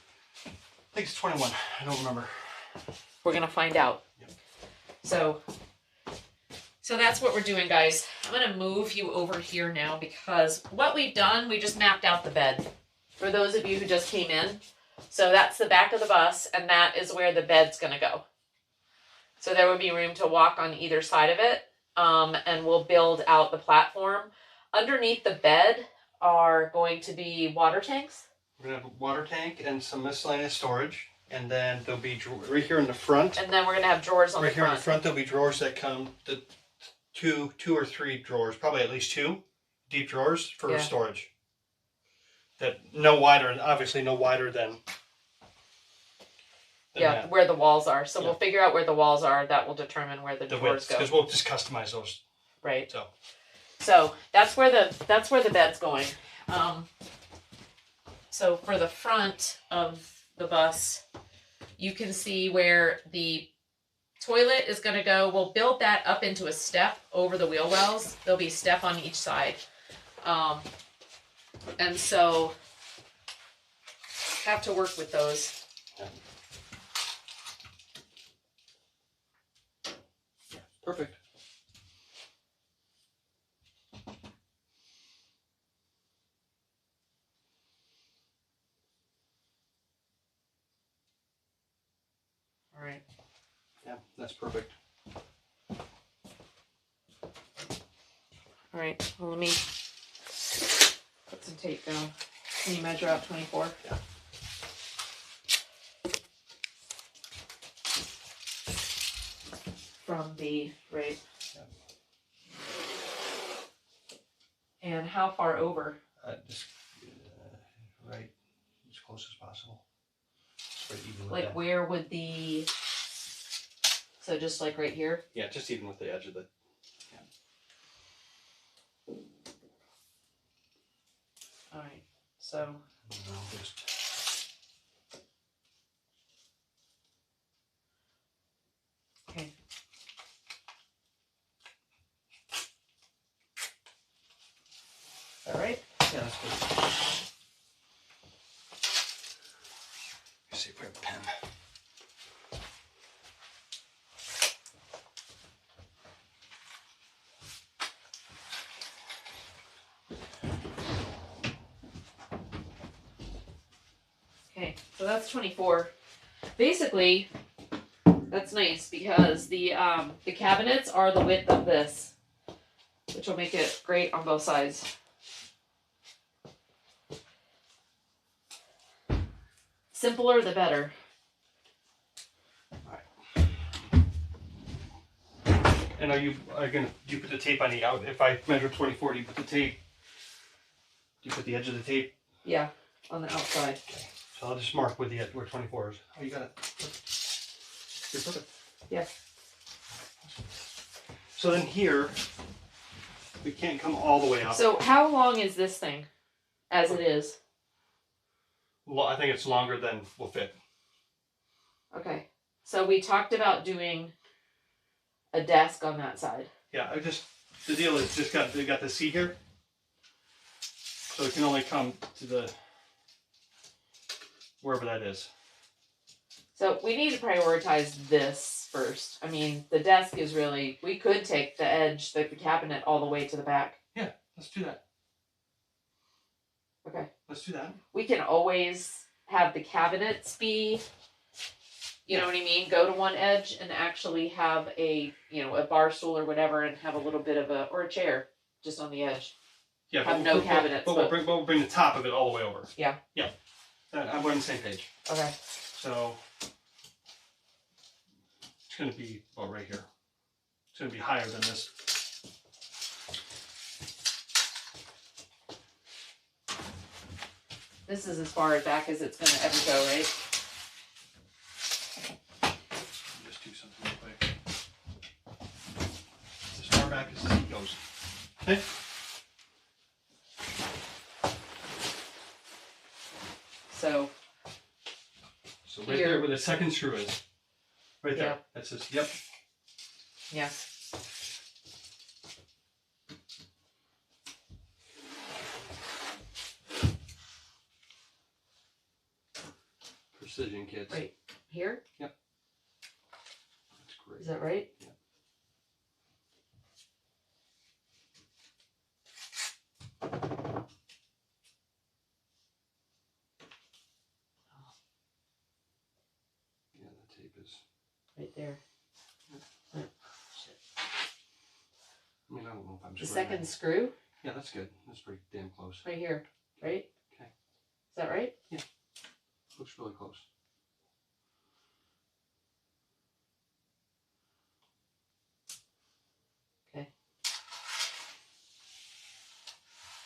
[SPEAKER 2] I think it's 21. I don't remember.
[SPEAKER 1] We're gonna find out.
[SPEAKER 2] Yep.
[SPEAKER 1] So that's what we're doing, guys. I'm gonna move you over here now because what we've done, we just mapped out the bed. For those of you who just came in. So that's the back of the bus, and that is where the bed's going to go. So there would be room to walk on either side of it, and we'll build out the platform. Underneath the bed are going to be water tanks.
[SPEAKER 2] We're going to have a water tank and some miscellaneous storage, and then there'll be right here in the front.
[SPEAKER 1] And then we're going to have drawers on the
[SPEAKER 2] front. Right here in the front, there'll be drawers that come, two or three drawers, probably at least two deep drawers for storage. That obviously no wider than that.
[SPEAKER 1] Where the walls are. So we'll figure out where the walls are. That will determine where the drawers go.
[SPEAKER 2] Because we'll just customize those.
[SPEAKER 1] Right. So that's where the bed's going. So for the front of the bus, you can see where the toilet is going to go. We'll build that up into a step over the wheel wells. There'll be a step on each side. And so have to work with those.
[SPEAKER 2] Yeah. Perfect.
[SPEAKER 1] All right.
[SPEAKER 2] Yeah, that's perfect.
[SPEAKER 1] All right. Well, let me put some tape down. Can you measure out 24?
[SPEAKER 2] Yeah.
[SPEAKER 1] From the, right?
[SPEAKER 2] Yeah.
[SPEAKER 1] And how far over?
[SPEAKER 2] Just right as close as possible. Just right even with
[SPEAKER 1] Like
[SPEAKER 2] that.
[SPEAKER 1] where would the, so just like right here?
[SPEAKER 2] Yeah, just even with the edge of the,
[SPEAKER 1] All right, so.
[SPEAKER 2] just.
[SPEAKER 1] Okay. All right.
[SPEAKER 2] Yeah, that's good. Let's see if we have a pen.
[SPEAKER 1] Okay, so that's 24. Basically, that's nice because the cabinets are the width of this, which will make it great on both sides. Simpler the better.
[SPEAKER 2] And do you put the tape on the out? If I measure 24, do you put the tape? Do you put the edge of the tape?
[SPEAKER 1] Yeah, on the outside.
[SPEAKER 2] Okay. So I'll just mark where 24 is. Oh, you got it. You're perfect.
[SPEAKER 1] Yeah.
[SPEAKER 2] So then here, we can't come all the way up.
[SPEAKER 1] So how long is this thing as it is?
[SPEAKER 2] Well, I think it's longer than will fit.
[SPEAKER 1] Okay. So we talked about doing a desk on that side.
[SPEAKER 2] Yeah, the deal is they got the seat here. So it can only come to the, wherever that is.
[SPEAKER 1] So we need to prioritize this first. I mean, the desk is really, we could take the edge, the cabinet all the way to the back.
[SPEAKER 2] Yeah, let's do that.
[SPEAKER 1] Okay.
[SPEAKER 2] Let's do that.
[SPEAKER 1] We can always have the cabinets be, you know what I mean? Go to one edge and actually have a bar stool or whatever and have a little bit of or a chair just on the edge.
[SPEAKER 2] Yeah,
[SPEAKER 1] have no cabinets.
[SPEAKER 2] But we'll bring the top of it all the way over.
[SPEAKER 1] Yeah.
[SPEAKER 2] Yeah. I'm on the same page.
[SPEAKER 1] Okay.
[SPEAKER 2] So it's going to be about right here. It's going to be higher than this.
[SPEAKER 1] This is as far back as it's going to ever go, right?
[SPEAKER 2] Just do something real quick. As far back as the seat goes. Okay. So right there where the second screw is. Right there.
[SPEAKER 1] Yeah.
[SPEAKER 2] That says, yep.
[SPEAKER 1] Yeah.
[SPEAKER 2] Precision, kids.
[SPEAKER 1] Right here?
[SPEAKER 2] Yep. That's great.
[SPEAKER 1] Is that right?
[SPEAKER 2] Yeah. Yeah, the tape is
[SPEAKER 1] right there.
[SPEAKER 2] I mean, I don't know if I'm
[SPEAKER 1] The
[SPEAKER 2] square
[SPEAKER 1] second
[SPEAKER 2] right.
[SPEAKER 1] screw?
[SPEAKER 2] Yeah, that's good. That's pretty damn close.
[SPEAKER 1] Right here, right?
[SPEAKER 2] Okay.
[SPEAKER 1] Is that right?
[SPEAKER 2] Yeah. Looks really close.
[SPEAKER 1] Okay.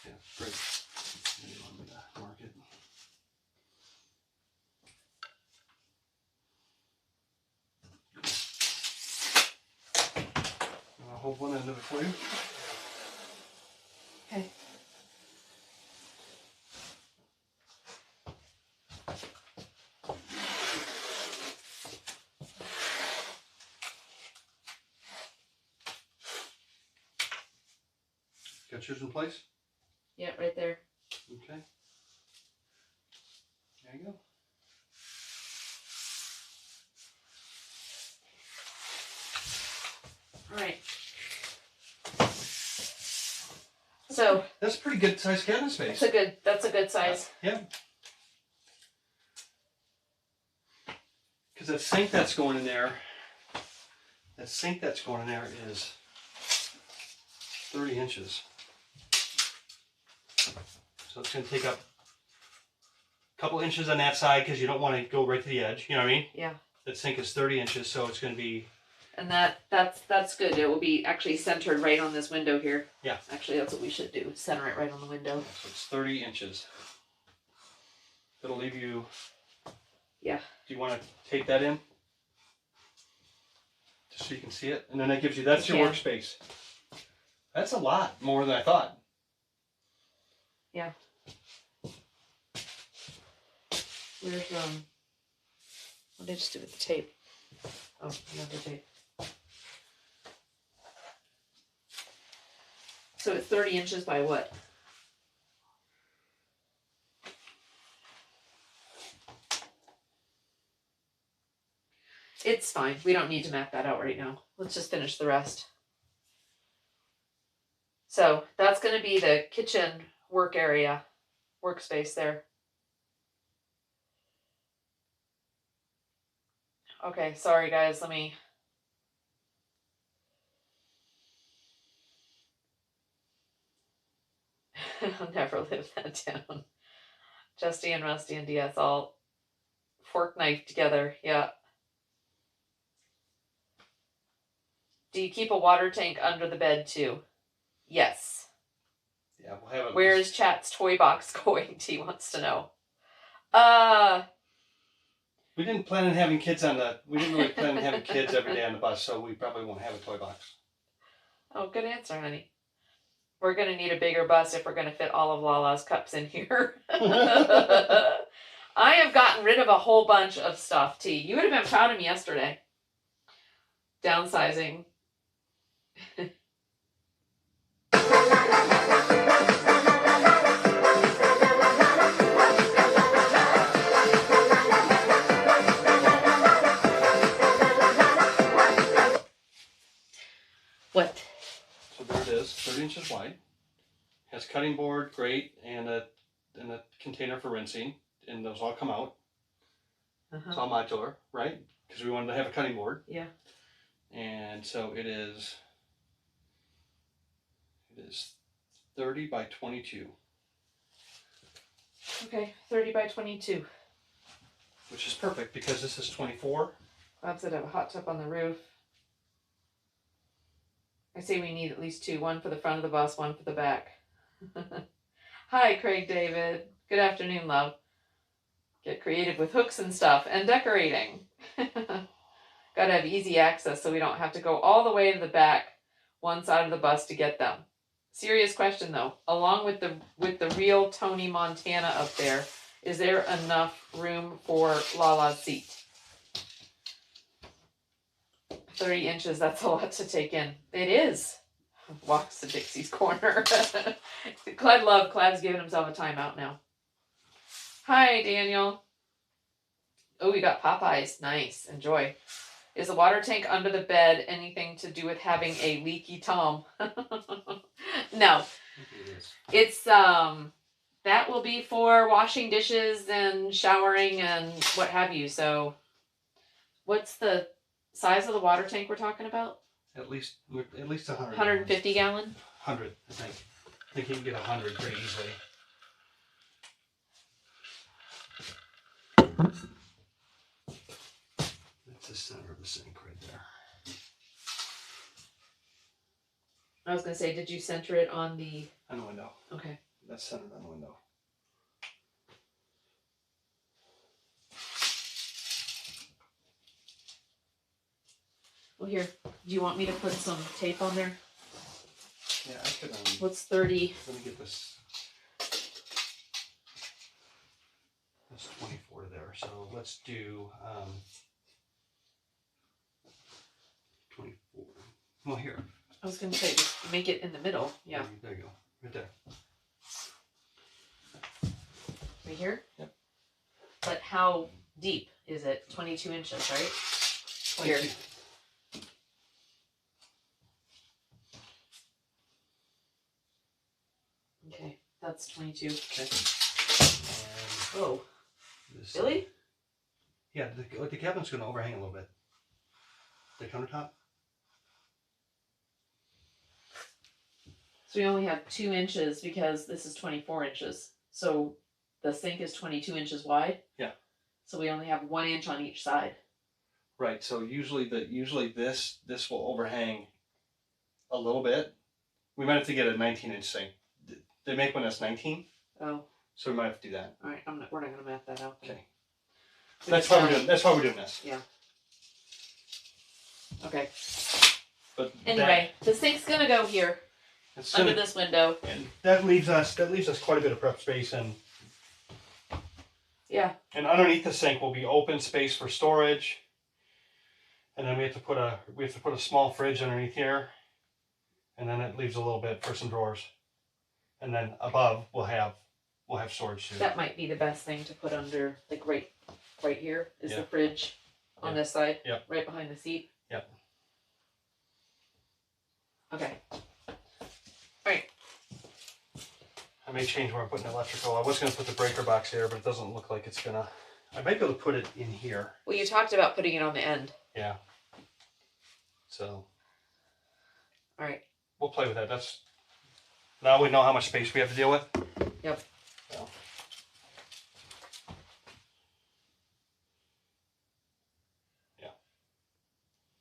[SPEAKER 2] Yeah, great. You want me to mark it? I'll hold one end of it for you.
[SPEAKER 1] Okay.
[SPEAKER 2] Got yours in place?
[SPEAKER 1] Yeah, right there.
[SPEAKER 2] Okay. There you go.
[SPEAKER 1] All right. So
[SPEAKER 2] That's a pretty good sized cabinet space.
[SPEAKER 1] that's a good size.
[SPEAKER 2] Yeah. Because that sink that's going in there, is 30 inches. So it's going to take up a couple inches on that side because you don't want to go right to the edge. You know what I mean?
[SPEAKER 1] Yeah.
[SPEAKER 2] That sink is 30 inches, so it's going to be.
[SPEAKER 1] And that's good. It will be actually centered right on this window here.
[SPEAKER 2] Yeah.
[SPEAKER 1] Actually, that's what we should do. Center it right on the window.
[SPEAKER 2] So it's 30 inches. That'll leave you.
[SPEAKER 1] Yeah.
[SPEAKER 2] Do you want to tape that in? Just so you can see it. And then that gives you, that's your workspace. That's a lot more than I thought.
[SPEAKER 1] Yeah. Where's what did I just do with the tape? Oh, another tape. So it's 30 inches by what? It's fine. We don't need to map that out right now. Let's just finish the rest. So that's going to be the kitchen work area, workspace there. Okay, sorry guys, let me. I'll never live that down. Justy and Rusty and DS all fork knife together. Yeah. Do you keep a water tank under the bed too? Yes.
[SPEAKER 2] Yeah, we'll have it.
[SPEAKER 1] Where is Chat's toy box going? T wants to know.
[SPEAKER 2] We didn't plan on having kids we didn't really plan on having kids every day on the bus, so we probably won't have a toy box.
[SPEAKER 1] Oh, good answer, honey. We're going to need a bigger bus if we're going to fit all of Lala's cups in here. I have gotten rid of a whole bunch of stuff, T. You would have been proud of me yesterday. Downsizing. What?
[SPEAKER 2] So there it is, 30 inches wide. Has cutting board, grate, and a container for rinsing, and those all come out. It's all modular, right? Because we wanted to have a cutting board.
[SPEAKER 1] Yeah.
[SPEAKER 2] And so it is 30 by 22.
[SPEAKER 1] Okay, 30 by 22.
[SPEAKER 2] Which is perfect because this is 24.
[SPEAKER 1] Glad to have a hot tub on the roof. I say we need at least two. One for the front of the bus, one for the back. Hi, Craig David. Good afternoon, love. Get creative with hooks and stuff and decorating. Gotta have easy access so we don't have to go all the way to the back, one side of the bus to get them. Serious question though. Along with the real Tony Montana up there, is there enough room for Lala's seat? 30 inches, that's a lot to take in. It is. Walks to Dixie's corner. Clad's giving himself a timeout now. Hi, Daniel. Oh, we got Popeyes. Nice. Enjoy. Is the water tank under the bed anything to do with having a leaky Tom? No. It's, that will be for washing dishes and showering and what have you. So, what's the size of the water tank we're talking about?
[SPEAKER 2] At least 100.
[SPEAKER 1] 150 gallon?
[SPEAKER 2] 100, I think. I think you can get 100 pretty easily. That's the center of the sink right there.
[SPEAKER 1] I was going to say, did you center it on the...
[SPEAKER 2] On the window.
[SPEAKER 1] Okay.
[SPEAKER 2] That's centered on the window.
[SPEAKER 1] Well, here, do you want me to put some tape on there?
[SPEAKER 2] Yeah, I could.
[SPEAKER 1] What's 30?
[SPEAKER 2] Let me get this. That's 24 there. So let's do 24. Well, here.
[SPEAKER 1] I was going to say, just make it in the middle. Yeah.
[SPEAKER 2] There you go. Right there.
[SPEAKER 1] Right here?
[SPEAKER 2] Yep.
[SPEAKER 1] But how deep is it? 22 inches, right?
[SPEAKER 2] 22.
[SPEAKER 1] Here. Okay, that's 22.
[SPEAKER 2] Okay.
[SPEAKER 1] Oh,
[SPEAKER 2] This,
[SPEAKER 1] really?
[SPEAKER 2] Yeah, the cabinet's going to overhang a little bit. The countertop.
[SPEAKER 1] So we only have 2 inches because this is 24 inches. So the sink is 22 inches wide.
[SPEAKER 2] Yeah.
[SPEAKER 1] So we only have 1 inch on each side.
[SPEAKER 2] Right. So usually this will overhang a little bit. We might have to get a 19-inch sink. They make one that's 19.
[SPEAKER 1] Oh.
[SPEAKER 2] So we might have to do that.
[SPEAKER 1] All right. We're not gonna map that out. Then.
[SPEAKER 2] Okay. That's why we're doing this.
[SPEAKER 1] Yeah.
[SPEAKER 2] Okay. But
[SPEAKER 1] anyway, the sink's gonna go here under this window,
[SPEAKER 2] and that leaves us quite a bit of prep space, and
[SPEAKER 1] yeah.
[SPEAKER 2] And underneath the sink will be open space for storage, and then we have to put a small fridge underneath here, and then it leaves a little bit for some drawers, and then above we'll have storage too.
[SPEAKER 1] That might be the best thing to put under, like right here is
[SPEAKER 2] Yeah.
[SPEAKER 1] the fridge on
[SPEAKER 2] Yeah.
[SPEAKER 1] this side.
[SPEAKER 2] Yep.
[SPEAKER 1] Right behind the seat.
[SPEAKER 2] Yep.
[SPEAKER 1] Okay. Alright.
[SPEAKER 2] I may change where I'm putting electrical. I was going to put the breaker box there, but it doesn't look like it's gonna. I might be able to put it in here.
[SPEAKER 1] Well, you talked about putting it on the end.
[SPEAKER 2] Yeah. So.
[SPEAKER 1] Alright.
[SPEAKER 2] We'll play with that. Now we know how much space we have to deal with.
[SPEAKER 1] Yep.
[SPEAKER 2] So.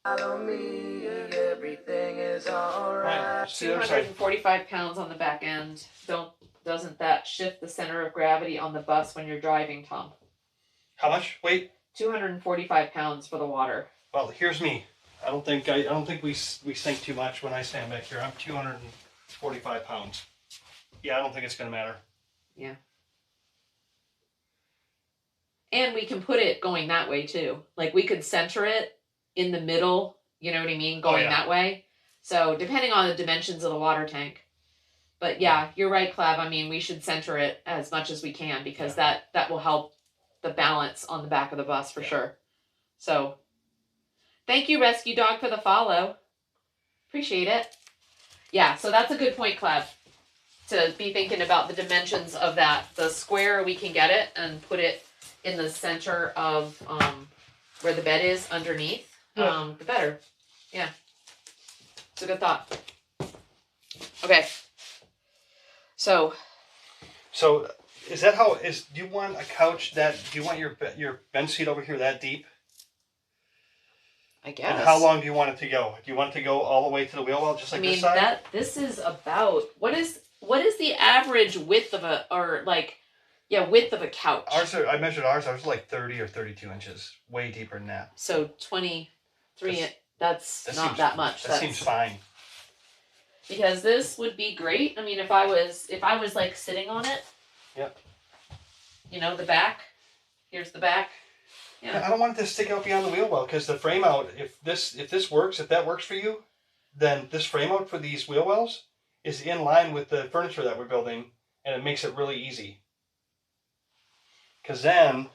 [SPEAKER 3] Follow me, everything is alright.
[SPEAKER 1] 245 pounds on the back end. Doesn't that shift the center of gravity on the bus when you're driving, Tom?
[SPEAKER 2] How much weight?
[SPEAKER 1] 245 pounds for the water.
[SPEAKER 2] Well, here's me. I don't think we sink too much when I stand back here. I'm 245 pounds. Yeah, I don't think it's gonna matter.
[SPEAKER 1] Yeah. And we can put it going that way too. Like we could center it in the middle, you know what I mean, going that way. So depending on the dimensions of the water tank. But yeah, you're right, Clab. I mean, we should center it as much as we can because that will help the balance on the back of the bus for sure. So thank you, Rescue Dog, for the follow. Appreciate it. Yeah, so that's a good point, Clab, to be thinking about the dimensions of that. The square, we can get it and put it in the center of where the bed is underneath. The better. Yeah. It's a good thought. Okay. So
[SPEAKER 2] is that how do you want a couch do you want your bench seat over here that deep?
[SPEAKER 1] I guess.
[SPEAKER 2] And how long do you want it to go? Do you want it to go all the way to the wheel well, just like this side?
[SPEAKER 1] This is about what is the average width of width of a couch?
[SPEAKER 2] I measured ours. Ours was like 30 or 32 inches, way deeper than that.
[SPEAKER 1] So 23. That's not that much.
[SPEAKER 2] That seems fine.
[SPEAKER 1] Because this would be great. I mean, if I was like sitting on it.
[SPEAKER 2] Yep.
[SPEAKER 1] You know, the back. Here's the back. Yeah.
[SPEAKER 2] I don't want it to stick out beyond the wheel well because the frame out. If that works for you, then this frame out for these wheel wells is in line with the furniture that we're building, and it makes it really easy. Because then,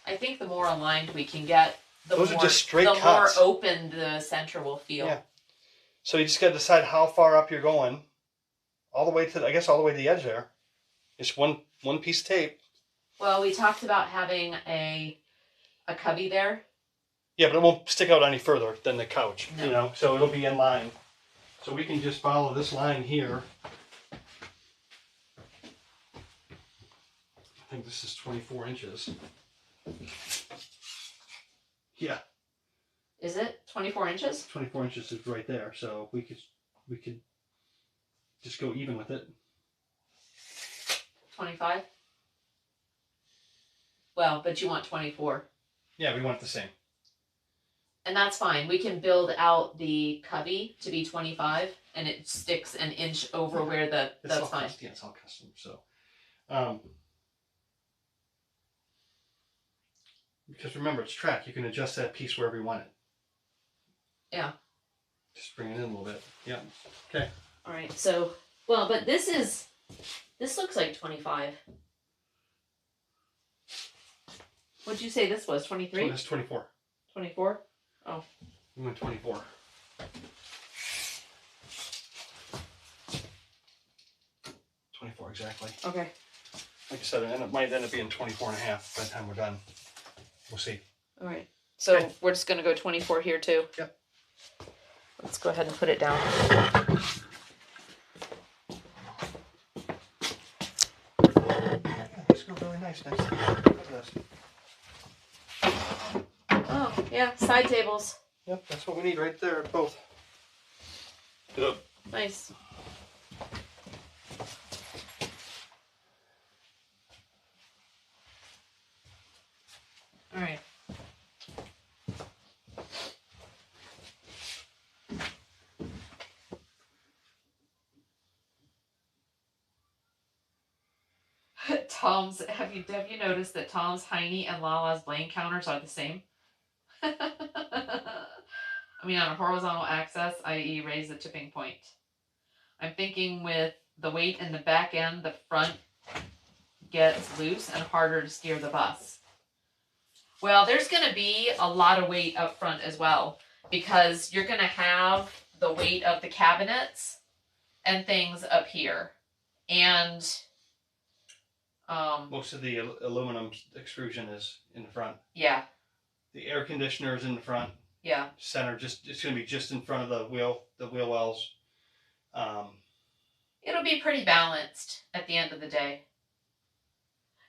[SPEAKER 1] I think the more aligned we can get, the
[SPEAKER 2] those
[SPEAKER 1] more,
[SPEAKER 2] are just straight
[SPEAKER 1] the
[SPEAKER 2] cuts.
[SPEAKER 1] more open the center will feel.
[SPEAKER 2] Yeah. So you just got to decide how far up you're going, all the way to the edge there. It's one piece of tape.
[SPEAKER 1] Well, we talked about having a cubby there.
[SPEAKER 2] Yeah, but it won't stick out any further than the couch,
[SPEAKER 1] No.
[SPEAKER 2] you know, so it'll be in line. So we can just follow this line here. I think this is 24 inches. Yeah.
[SPEAKER 1] Is it 24 inches?
[SPEAKER 2] 24 inches is right there, so we could just go even with it.
[SPEAKER 1] 25? Well, but you want 24.
[SPEAKER 2] Yeah, we want the same.
[SPEAKER 1] And that's fine. We can build out the cubby to be 25 and it sticks an inch over where that's fine.
[SPEAKER 2] Yeah, it's all custom. So, because remember, it's track. You can adjust that piece wherever you want it.
[SPEAKER 1] Yeah.
[SPEAKER 2] Just bring it in a little bit. Yeah. Okay.
[SPEAKER 1] All right. So, well, but this looks like 25. What'd you say this was? 23?
[SPEAKER 2] Oh, that's 24.
[SPEAKER 1] 24? Oh.
[SPEAKER 2] We went 24. Exactly.
[SPEAKER 1] Okay.
[SPEAKER 2] Like I said, it might end up being 24 and a half by the time we're done. We'll see.
[SPEAKER 1] All right. So
[SPEAKER 2] Okay.
[SPEAKER 1] we're just going to go 24 here too.
[SPEAKER 2] Yep.
[SPEAKER 1] Let's go ahead and put it down.
[SPEAKER 2] Yeah, these go really nice next to this.
[SPEAKER 1] Oh, yeah. Side tables.
[SPEAKER 2] Yep, that's what we need right there, both. Yep.
[SPEAKER 1] Nice. All right. Have you noticed that Tom's Heine and Lala's blame counters are the same? I mean, on a horizontal axis, i.e. raise the tipping point. I'm thinking with the weight in the back end, the front gets loose and harder to steer the bus. Well, there's going to be a lot of weight up front as well, because you're going to have the weight of the cabinets and things up here. And
[SPEAKER 2] most of the aluminum extrusion is in the front.
[SPEAKER 1] yeah.
[SPEAKER 2] The air conditioner is in the front.
[SPEAKER 1] Yeah.
[SPEAKER 2] Center, it's going to be just in front of the wheel wells.
[SPEAKER 1] It'll be pretty balanced at the end of the day.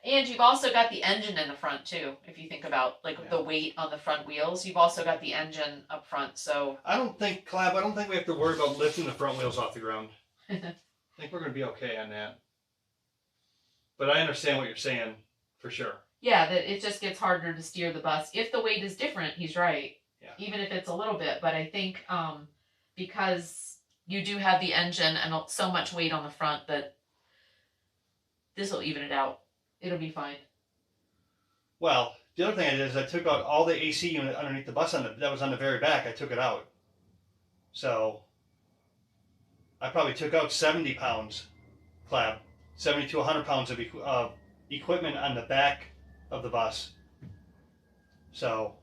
[SPEAKER 1] And you've also got the engine in the front too. If you think about like
[SPEAKER 2] Yeah.
[SPEAKER 1] the weight on the front wheels, you've also got the engine up front. So
[SPEAKER 2] I don't think we have to worry about lifting the front wheels off the ground. I think we're going to be okay on that. But I understand what you're saying for sure.
[SPEAKER 1] yeah, that it just gets harder to steer the bus. If the weight is different, he's right.
[SPEAKER 2] Yeah.
[SPEAKER 1] Even if it's a little bit, but I think because you do have the engine and so much weight on the front that this will even it out. It'll be fine.
[SPEAKER 2] Well, the other thing I did is I took out all the AC unit underneath the bus that was on the very back. I took it out. So I probably took out 70 pounds, Clab, 70 to 100 pounds of equipment on the back of the bus. So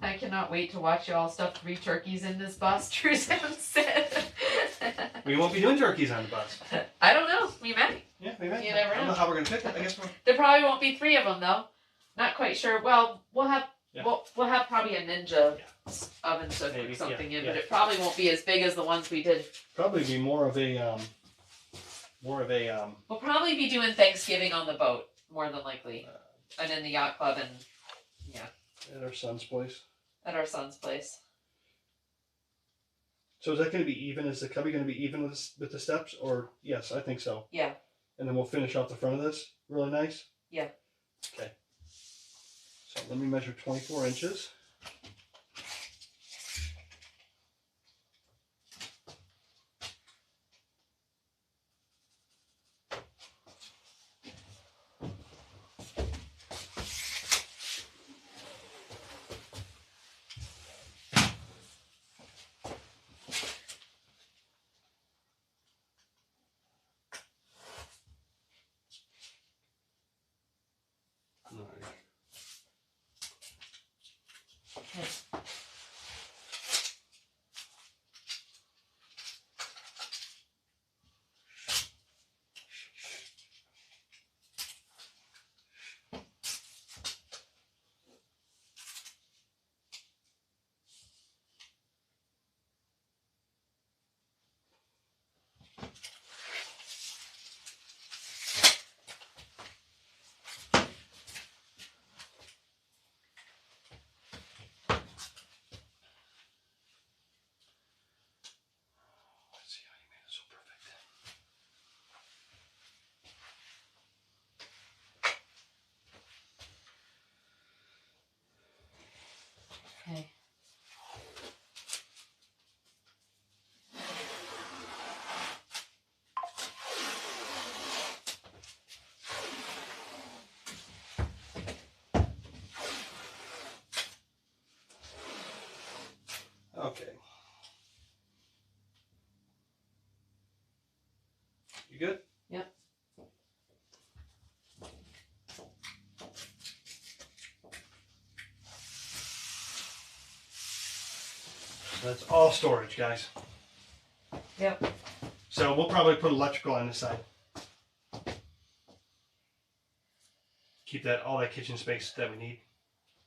[SPEAKER 1] I cannot wait to watch y'all stuff 3 turkeys in this bus, Trusan said.
[SPEAKER 2] we won't be doing turkeys on the bus.
[SPEAKER 1] I don't know. We might.
[SPEAKER 2] Yeah, we might.
[SPEAKER 1] You never
[SPEAKER 2] I don't
[SPEAKER 1] know.
[SPEAKER 2] know how we're going to pick it. I guess we're...
[SPEAKER 1] There probably won't be 3 of them though. Not quite sure. Well, we'll have
[SPEAKER 2] Yeah.
[SPEAKER 1] we'll have probably a Ninja oven to
[SPEAKER 2] Maybe,
[SPEAKER 1] cook something
[SPEAKER 2] yeah,
[SPEAKER 1] in,
[SPEAKER 2] yeah.
[SPEAKER 1] but it probably won't be as big as the ones we did.
[SPEAKER 2] Probably be more of a
[SPEAKER 1] We'll probably be doing Thanksgiving on the boat more than likely, and in the yacht club and
[SPEAKER 2] at our son's place.
[SPEAKER 1] at our son's place.
[SPEAKER 2] So is that going to be even? Is the cubby going to be even with the steps? Or yes, I think so.
[SPEAKER 1] Yeah.
[SPEAKER 2] And then we'll finish off the front of this really nice.
[SPEAKER 1] Yeah.
[SPEAKER 2] Okay. So let me measure 24 inches.
[SPEAKER 1] Okay.
[SPEAKER 2] Okay. You good?
[SPEAKER 1] Yep.
[SPEAKER 2] That's all storage, guys.
[SPEAKER 1] Yep.
[SPEAKER 2] So we'll probably put electrical on this side. Keep all that kitchen space that we need.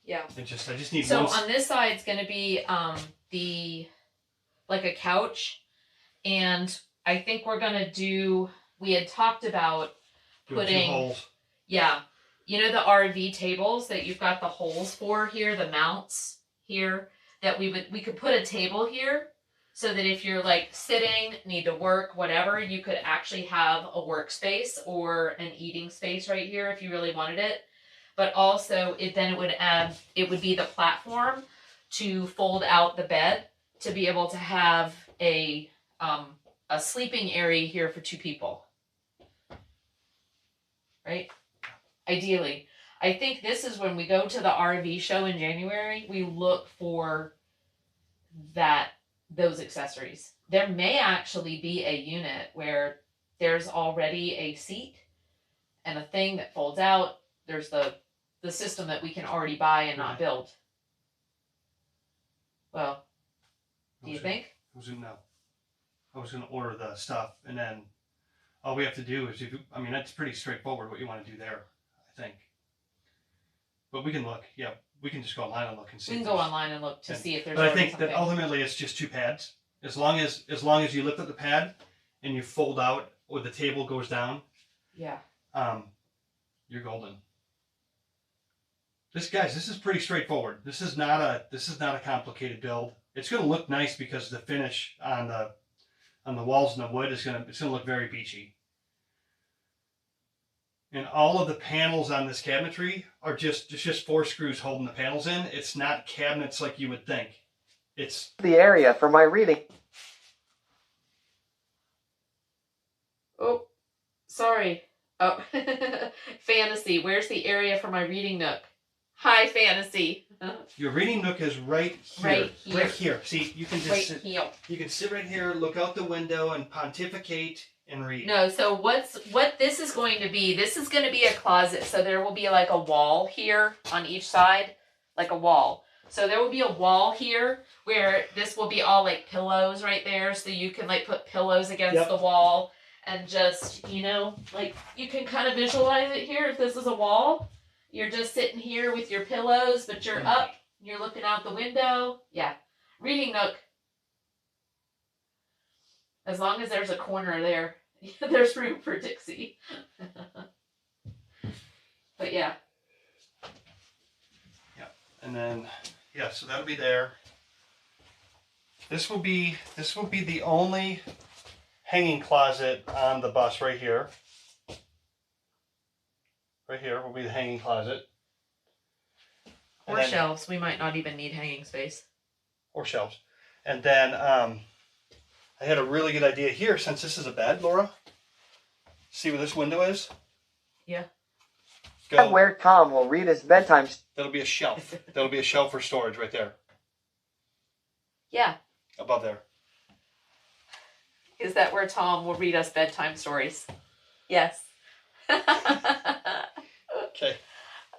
[SPEAKER 1] Yeah.
[SPEAKER 2] I just need
[SPEAKER 1] So
[SPEAKER 2] one.
[SPEAKER 1] on this side it's gonna be the like a couch, and I think we're gonna do. We had talked about
[SPEAKER 2] Do a few
[SPEAKER 1] putting-
[SPEAKER 2] holes.
[SPEAKER 1] yeah, you know the RV tables that you've got the holes for here, the mounts here. That we could put a table here, so that if you're like sitting, need to work, whatever, you could actually have a workspace or an eating space right here if you really wanted it. But also, it would be the platform to fold out the bed to be able to have a sleeping area here for 2 people. Right? Ideally. I think this is when we go to the RV show in January, we look for those accessories. There may actually be a unit where there's already a seat and a thing that folds out. There's the system that we can already buy and not build. Well, do you think?
[SPEAKER 2] I was going to order the stuff, and then all we have to do is, that's pretty straightforward what you want to do there, I think. But we can look. Yeah, we can just go online and look and see.
[SPEAKER 1] We can
[SPEAKER 2] if
[SPEAKER 1] go
[SPEAKER 2] there's-
[SPEAKER 1] online and look to see if there's
[SPEAKER 2] But I
[SPEAKER 1] already
[SPEAKER 2] think that
[SPEAKER 1] something.
[SPEAKER 2] ultimately it's just 2 pads. As long as you lift up the pad and you fold out or the table goes down,
[SPEAKER 1] Yeah.
[SPEAKER 2] you're golden. This is pretty straightforward. This is not a complicated build. It's going to look nice because the finish on the walls and the wood it's going to look very beachy. And all of the panels on this cabinetry are just 4 screws holding the panels in. It's not cabinets like you would think. It's
[SPEAKER 3] The area for my reading.
[SPEAKER 1] Oh, sorry. Oh, Fantasy. Where's the area for my reading nook? Hi, Fantasy.
[SPEAKER 2] your reading nook is right here.
[SPEAKER 1] Right here.
[SPEAKER 2] Right here. See, you can just
[SPEAKER 1] Right
[SPEAKER 2] sit,
[SPEAKER 1] here.
[SPEAKER 2] you can sit right here, look out the window, and pontificate and read.
[SPEAKER 1] No, so what this is going to be, this is going to be a closet. So there will be like a wall here on each side, like a wall. So there will be a wall here where this will be all like pillows right there. So you can like put pillows against
[SPEAKER 2] Yep.
[SPEAKER 1] the wall and just, you know, like you can kind of visualize it here. If this is a wall, you're just sitting here with your pillows, but you're up, you're looking out the window. Yeah. Reading nook. As long as there's a corner there, there's room for Dixie. But yeah.
[SPEAKER 2] And then, yeah, so that'll be there. This will be the only hanging closet on the bus right here. Right here will be the hanging closet. And
[SPEAKER 1] Or
[SPEAKER 2] then-
[SPEAKER 1] shelves. We might not even need hanging space.
[SPEAKER 2] Or shelves. And then I had a really good idea here since this is a bed, Laura. See where this window is?
[SPEAKER 1] Yeah.
[SPEAKER 2] Go.
[SPEAKER 3] Where Tom will read his bedtime.
[SPEAKER 2] That'll be a shelf. That'll be a shelf for storage right there.
[SPEAKER 1] Yeah.
[SPEAKER 2] Above there.
[SPEAKER 1] Is that where Tom will read us bedtime stories? Yes.
[SPEAKER 2] Okay.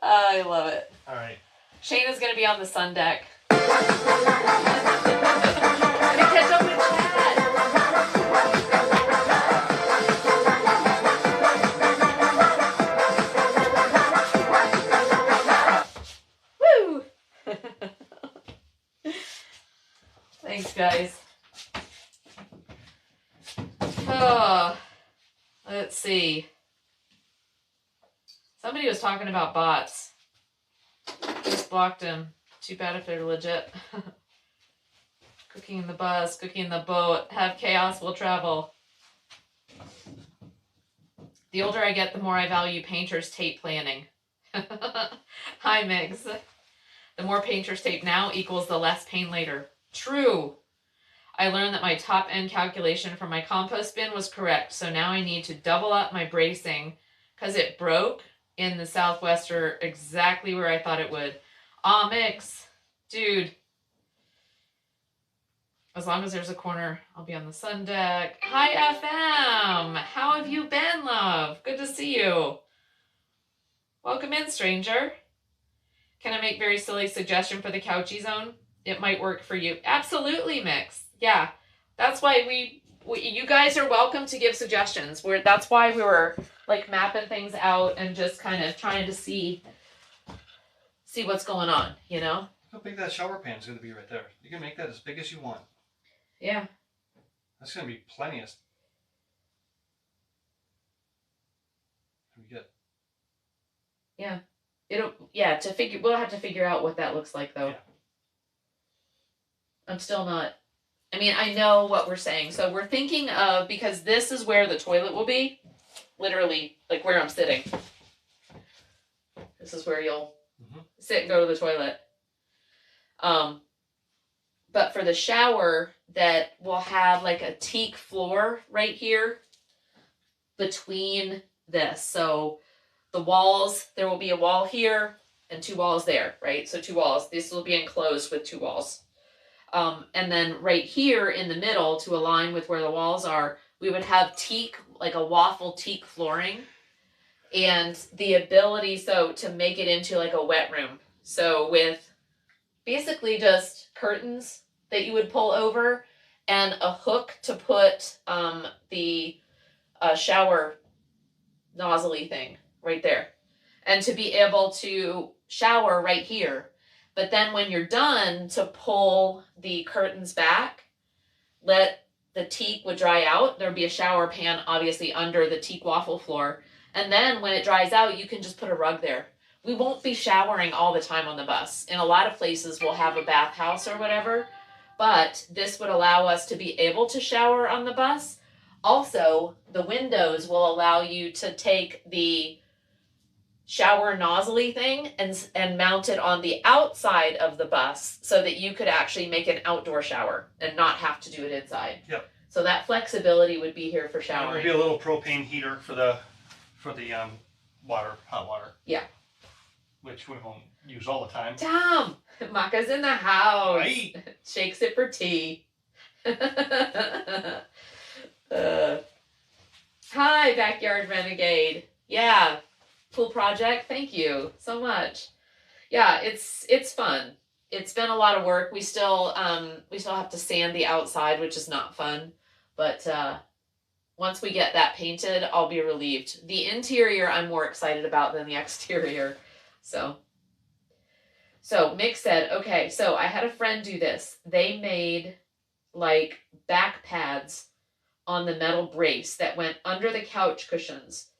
[SPEAKER 1] I love it.
[SPEAKER 2] All right.
[SPEAKER 1] Shayna's going to be on the sun deck. Gonna catch up with Chad. Woo! Thanks, guys. Oh, let's see. Somebody was talking about bots. Just blocked him. Too bad if they're legit. Cooking in the bus, cooking in the boat. Have chaos, will travel. The older I get, the more I value painter's tape planning. Hi, Migs. The more painter's tape now equals the less pain later. True. I learned that my top end calculation for my compost bin was correct, so now I need to double up my bracing because it broke in the Southwester exactly where I thought it would. Aw, Mix. Dude. As long as there's a corner, I'll be on the sun deck. Hi, FM. How have you been, love? Good to see you. Welcome in, stranger. Can I make very silly suggestion for the couchy zone? It might work for you. Absolutely, Mix. Yeah. That's why we you guys are welcome to give suggestions. That's why we were like mapping things out and just kind of trying to see what's going on, you know?
[SPEAKER 2] How big that shower pan is going to be right there. You can make that as big as you want.
[SPEAKER 1] Yeah.
[SPEAKER 2] That's going to be plenty of. Pretty good.
[SPEAKER 1] Yeah. We'll have to figure out what that looks like though.
[SPEAKER 2] Yeah.
[SPEAKER 1] I'm still not, I mean, I know what we're saying. So we're thinking of, because this is where the toilet will be, literally like where I'm sitting. This is where you'll sit and go to the toilet. But for the shower, that we'll have like a teak floor right here between this. So the walls, there will be a wall here and 2 walls there, right? So 2 walls. This will be enclosed with 2 walls. And then right here in the middle, to align with where the walls are, we would have teak, like a waffle teak flooring. And the ability, to make it into like a wet room. So with basically just curtains that you would pull over and a hook to put the shower nozzly thing right there. And to be able to shower right here. But then when you're done, to pull the curtains back, let the teak would dry out. There'd be a shower pan obviously under the teak waffle floor. And then when it dries out, you can just put a rug there. We won't be showering all the time on the bus. In a lot of places, we'll have a bathhouse or whatever, but this would allow us to be able to shower on the bus. Also, the windows will allow you to take the shower nozzly thing and mount it on the outside of the bus so that you could actually make an outdoor shower and not have to do it inside.
[SPEAKER 2] Yep.
[SPEAKER 1] So that flexibility would be here for
[SPEAKER 2] There'd
[SPEAKER 1] showering.
[SPEAKER 2] be a little propane heater for the water, hot water.
[SPEAKER 1] Yeah.
[SPEAKER 2] Which we won't use all the time.
[SPEAKER 1] Tom, Maka's in the house.
[SPEAKER 2] Right.
[SPEAKER 1] Shakes it for tea. Hi, Backyard Renegade. Yeah, cool project. Thank you so much. Yeah, it's fun. It's been a lot of work. We still have to sand the outside, which is not fun. But once we get that painted, I'll be relieved. The interior I'm more excited about than the exterior. So Mick said, okay, so I had a friend do this. They made like back pads on the metal brace that went under the couch cushions.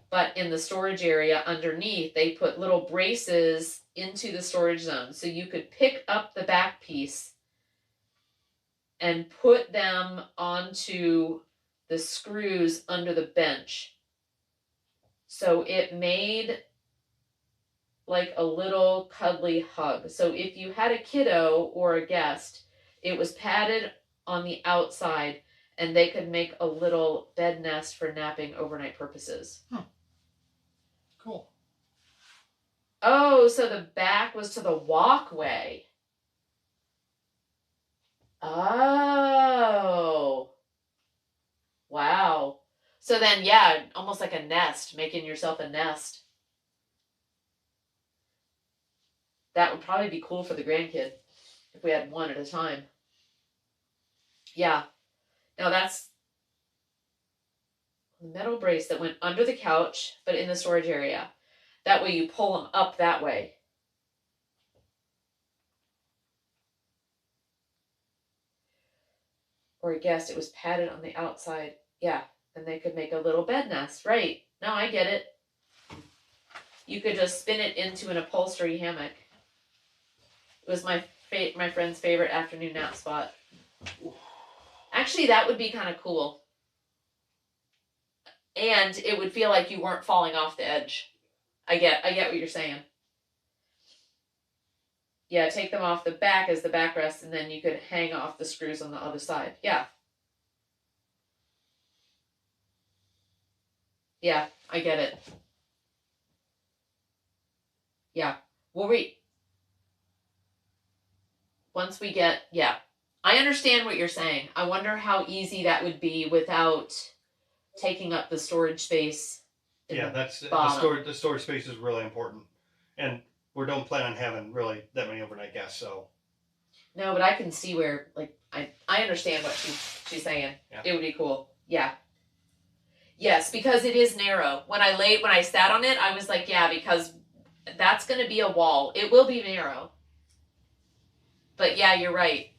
[SPEAKER 1] But in the storage area underneath, they put little braces into the storage zone. So you could pick up the back piece and put them onto the screws under the bench. So it made like a little cuddly hug. So if you had a kiddo or a guest, it was padded on the outside and they could make a little bed nest for napping overnight purposes.
[SPEAKER 2] Cool.
[SPEAKER 1] Oh, so the back was to the walkway. Oh. Wow. So then, yeah, almost like a nest, making yourself a nest. That would probably be cool for the grandkid if we had one at a time. Yeah. Now that's the metal brace that went under the couch, but in the storage area. That way you pull them up that way. Or a guest, it was padded on the outside. Yeah, and they could make a little bed nest. Right. No, I get it. You could just spin it into an upholstery hammock. It was my friend's favorite afternoon nap spot. Actually, that would be kind of cool. And it would feel like you weren't falling off the edge. I get what you're saying. Yeah, take them off the back as the backrest, and then you could hang off the screws on the other side. Yeah. Yeah, I get it. Yeah. Once we get, yeah. I understand what you're saying. I wonder how easy that would be without taking up the storage space.
[SPEAKER 2] Yeah, that's the storage space is really important. And we don't plan on having really that many overnight guests, so.
[SPEAKER 1] No, but I can see where, like, I understand what she's saying.
[SPEAKER 2] Yeah.
[SPEAKER 1] It would be cool. Yeah. Yes, because it is narrow. When I sat on it, I was like, yeah, because that's going to be a wall. It will be narrow. But yeah, you're right.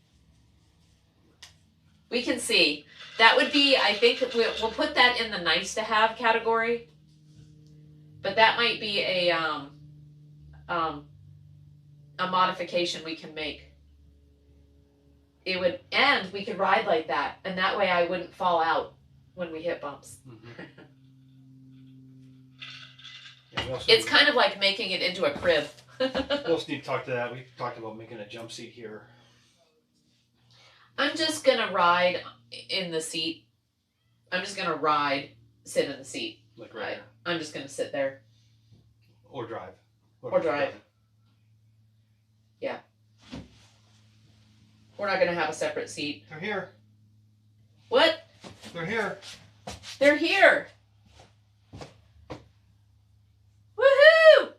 [SPEAKER 1] We can see. That would be, I think, we'll put that in the nice to have category. But that might be a modification we can make. It would, and we could ride like that, and that way I wouldn't fall out when we hit bumps.
[SPEAKER 2] Mm-hmm. Yeah,
[SPEAKER 1] it's kind of like making it into a crib.
[SPEAKER 2] We also need to talk to that. We talked about making a jump seat here.
[SPEAKER 1] I'm just gonna ride in the seat. I'm just gonna sit in the seat.
[SPEAKER 2] Like right here.
[SPEAKER 1] I'm just gonna sit there.
[SPEAKER 2] Or drive.
[SPEAKER 1] Or drive. Yeah. We're not gonna have a separate seat.
[SPEAKER 2] They're here.
[SPEAKER 1] What?
[SPEAKER 2] They're here.
[SPEAKER 1] They're here. Woohoo!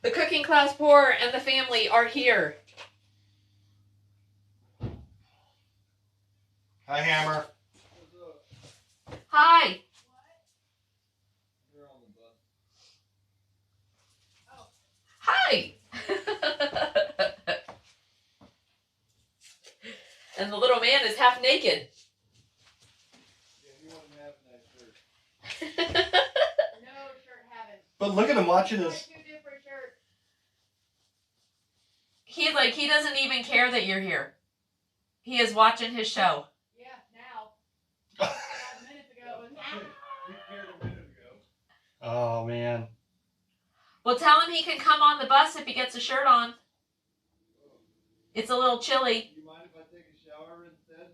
[SPEAKER 1] The cooking class poor and the family are here.
[SPEAKER 2] Hi, Hammer.
[SPEAKER 1] Hi. Hi. And the little man is half naked.
[SPEAKER 2] But look at him watching this.
[SPEAKER 1] He's like, he doesn't even care that you're here. He is watching his show.
[SPEAKER 4] Yeah, now. 5 minutes ago.
[SPEAKER 2] Oh man.
[SPEAKER 1] Well, tell him he can come on the bus if he gets a shirt on. It's a little chilly.
[SPEAKER 5] You mind if I take a shower instead?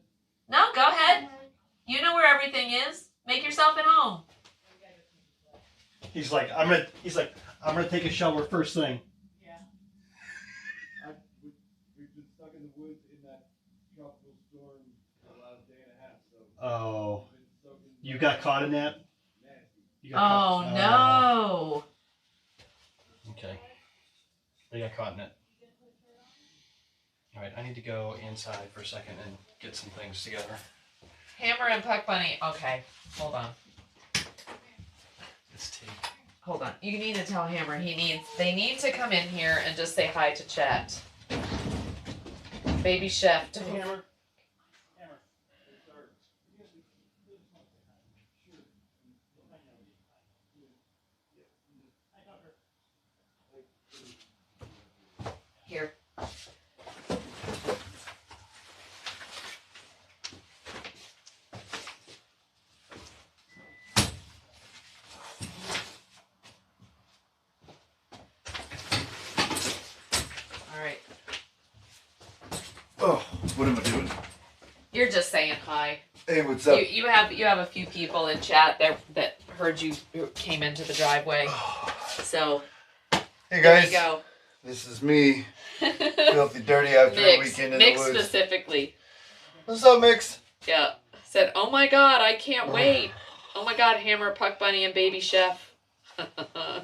[SPEAKER 1] No, go ahead. You know where everything is. Make yourself at home.
[SPEAKER 2] He's like, I'm gonna take a shower first thing.
[SPEAKER 4] Yeah.
[SPEAKER 5] We've been stuck in the woods in that tropical storm for the last day and a half, so
[SPEAKER 2] Oh,
[SPEAKER 5] we've been soaking
[SPEAKER 2] you got caught in that?
[SPEAKER 5] nasty.
[SPEAKER 2] You got caught.
[SPEAKER 1] Oh, no.
[SPEAKER 2] Okay. I got caught in it. All right, I need to go inside for a second and get some things together.
[SPEAKER 1] Hammer and Puck Bunny. Okay, hold on.
[SPEAKER 2] It's tea.
[SPEAKER 1] Hold on. You need to tell Hammer they need to come in here and just say hi to Chet. Baby Chef.
[SPEAKER 2] Hammer.
[SPEAKER 1] Here. All right.
[SPEAKER 5] Oh, what am I doing?
[SPEAKER 1] You're just saying hi.
[SPEAKER 5] Hey, what's up?
[SPEAKER 1] You have a few people in chat that heard you came into the driveway. So
[SPEAKER 5] Hey
[SPEAKER 1] there
[SPEAKER 5] guys,
[SPEAKER 1] you go.
[SPEAKER 5] this is me, filthy dirty after a
[SPEAKER 1] Mix,
[SPEAKER 5] weekend in
[SPEAKER 1] Mix
[SPEAKER 5] the woods.
[SPEAKER 1] specifically.
[SPEAKER 5] What's up, Mix?
[SPEAKER 1] Yeah. Said, oh my God, I can't wait. Oh my God, Hammer, Puck Bunny, and Baby Chef.
[SPEAKER 5] I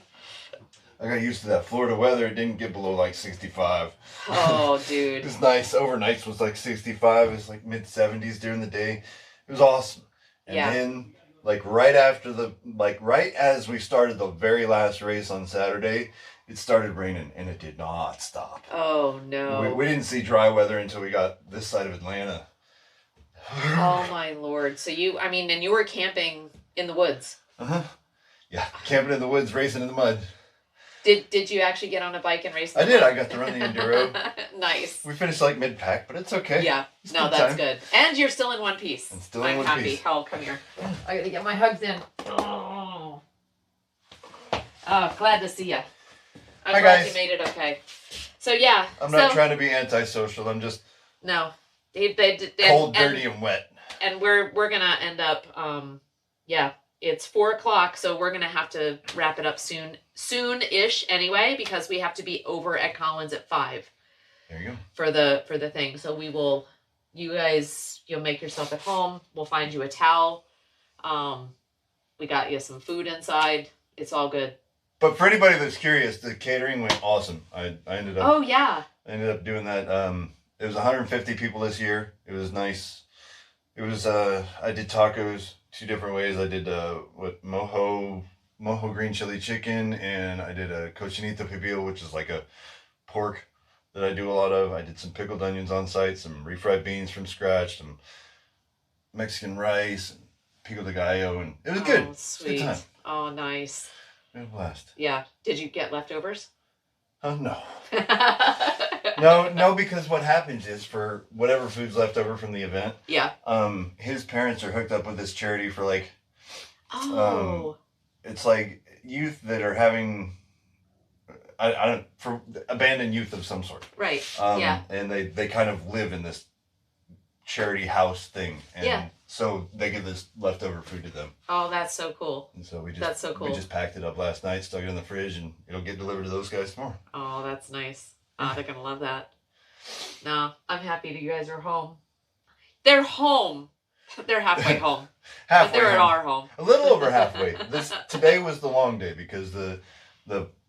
[SPEAKER 5] got used to that Florida weather. It didn't get below like 65.
[SPEAKER 1] Oh,
[SPEAKER 5] It
[SPEAKER 1] dude.
[SPEAKER 5] was nice. Overnights was like 65. It was like mid 70s during the day. It was awesome. And
[SPEAKER 1] Yeah.
[SPEAKER 5] then, like right as we started the very last race on Saturday, it started raining and it did not stop.
[SPEAKER 1] Oh no.
[SPEAKER 5] We didn't see dry weather until we got this side of Atlanta.
[SPEAKER 1] Oh my Lord. So and you were camping in the woods.
[SPEAKER 5] Uh-huh. Yeah, camping in the woods, racing in the mud.
[SPEAKER 1] Did you actually get on a bike and race?
[SPEAKER 5] I did. I got to run the enduro.
[SPEAKER 1] Nice.
[SPEAKER 5] We finished like mid-pack, but it's okay.
[SPEAKER 1] Yeah.
[SPEAKER 5] It's
[SPEAKER 1] No,
[SPEAKER 5] good
[SPEAKER 1] that's
[SPEAKER 5] time.
[SPEAKER 1] good. And you're still in one piece.
[SPEAKER 5] I'm still in
[SPEAKER 1] I'm
[SPEAKER 5] one
[SPEAKER 1] happy.
[SPEAKER 5] piece.
[SPEAKER 1] Oh, come here. I gotta get my hugs in. Oh, glad to see you. I'm
[SPEAKER 5] Hi,
[SPEAKER 1] glad
[SPEAKER 5] guys.
[SPEAKER 1] you made it okay. So yeah.
[SPEAKER 5] I'm not trying to be antisocial. I'm just
[SPEAKER 1] No. They did.
[SPEAKER 5] cold, dirty, and wet.
[SPEAKER 1] And we're gonna end up. Yeah. It's 4:00, so we're gonna have to wrap it up soon-ish anyway, because we have to be over at Collins at 5
[SPEAKER 5] There you go.
[SPEAKER 1] for the thing. So you guys, you'll make yourself at home. We'll find you a towel. We got you some food inside. It's all good.
[SPEAKER 5] But for anybody that's curious, the catering went awesome. I ended up
[SPEAKER 1] Oh yeah.
[SPEAKER 5] doing that. It was 150 people this year. It was nice. It was I did tacos 2 different ways. I did mojo green chili chicken, and I did a cochinita pibil, which is like a pork that I do a lot of. I did some pickled onions on site, some refried beans from scratch, some Mexican rice, and pico de gallo, and it was good.
[SPEAKER 1] Oh,
[SPEAKER 5] It's a good
[SPEAKER 1] sweet.
[SPEAKER 5] time.
[SPEAKER 1] Oh, nice.
[SPEAKER 5] It was a blast.
[SPEAKER 1] Yeah. Did you get leftovers?
[SPEAKER 5] Oh no. No, because what happens is, for whatever food's left over from the event,
[SPEAKER 1] Yeah.
[SPEAKER 5] his parents are hooked up with this charity for like,
[SPEAKER 1] Oh.
[SPEAKER 5] it's like youth that are having, I don't, for abandoned youth of some sort.
[SPEAKER 1] Right.
[SPEAKER 5] Um,
[SPEAKER 1] Yeah.
[SPEAKER 5] And they kind of live in this charity house thing. And
[SPEAKER 1] Yeah.
[SPEAKER 5] so they give this leftover food to them.
[SPEAKER 1] Oh, that's so cool.
[SPEAKER 5] And so we
[SPEAKER 1] That's so cool.
[SPEAKER 5] We just packed it up last night, stuck it in the fridge, and it'll get delivered to those guys tomorrow.
[SPEAKER 1] Oh, that's nice. Oh, they're gonna love that. No, I'm happy that you guys are home. They're home. They're halfway home. But
[SPEAKER 5] Halfway
[SPEAKER 1] they're at
[SPEAKER 5] home.
[SPEAKER 1] our home.
[SPEAKER 5] A little over halfway. Today was the long day, because the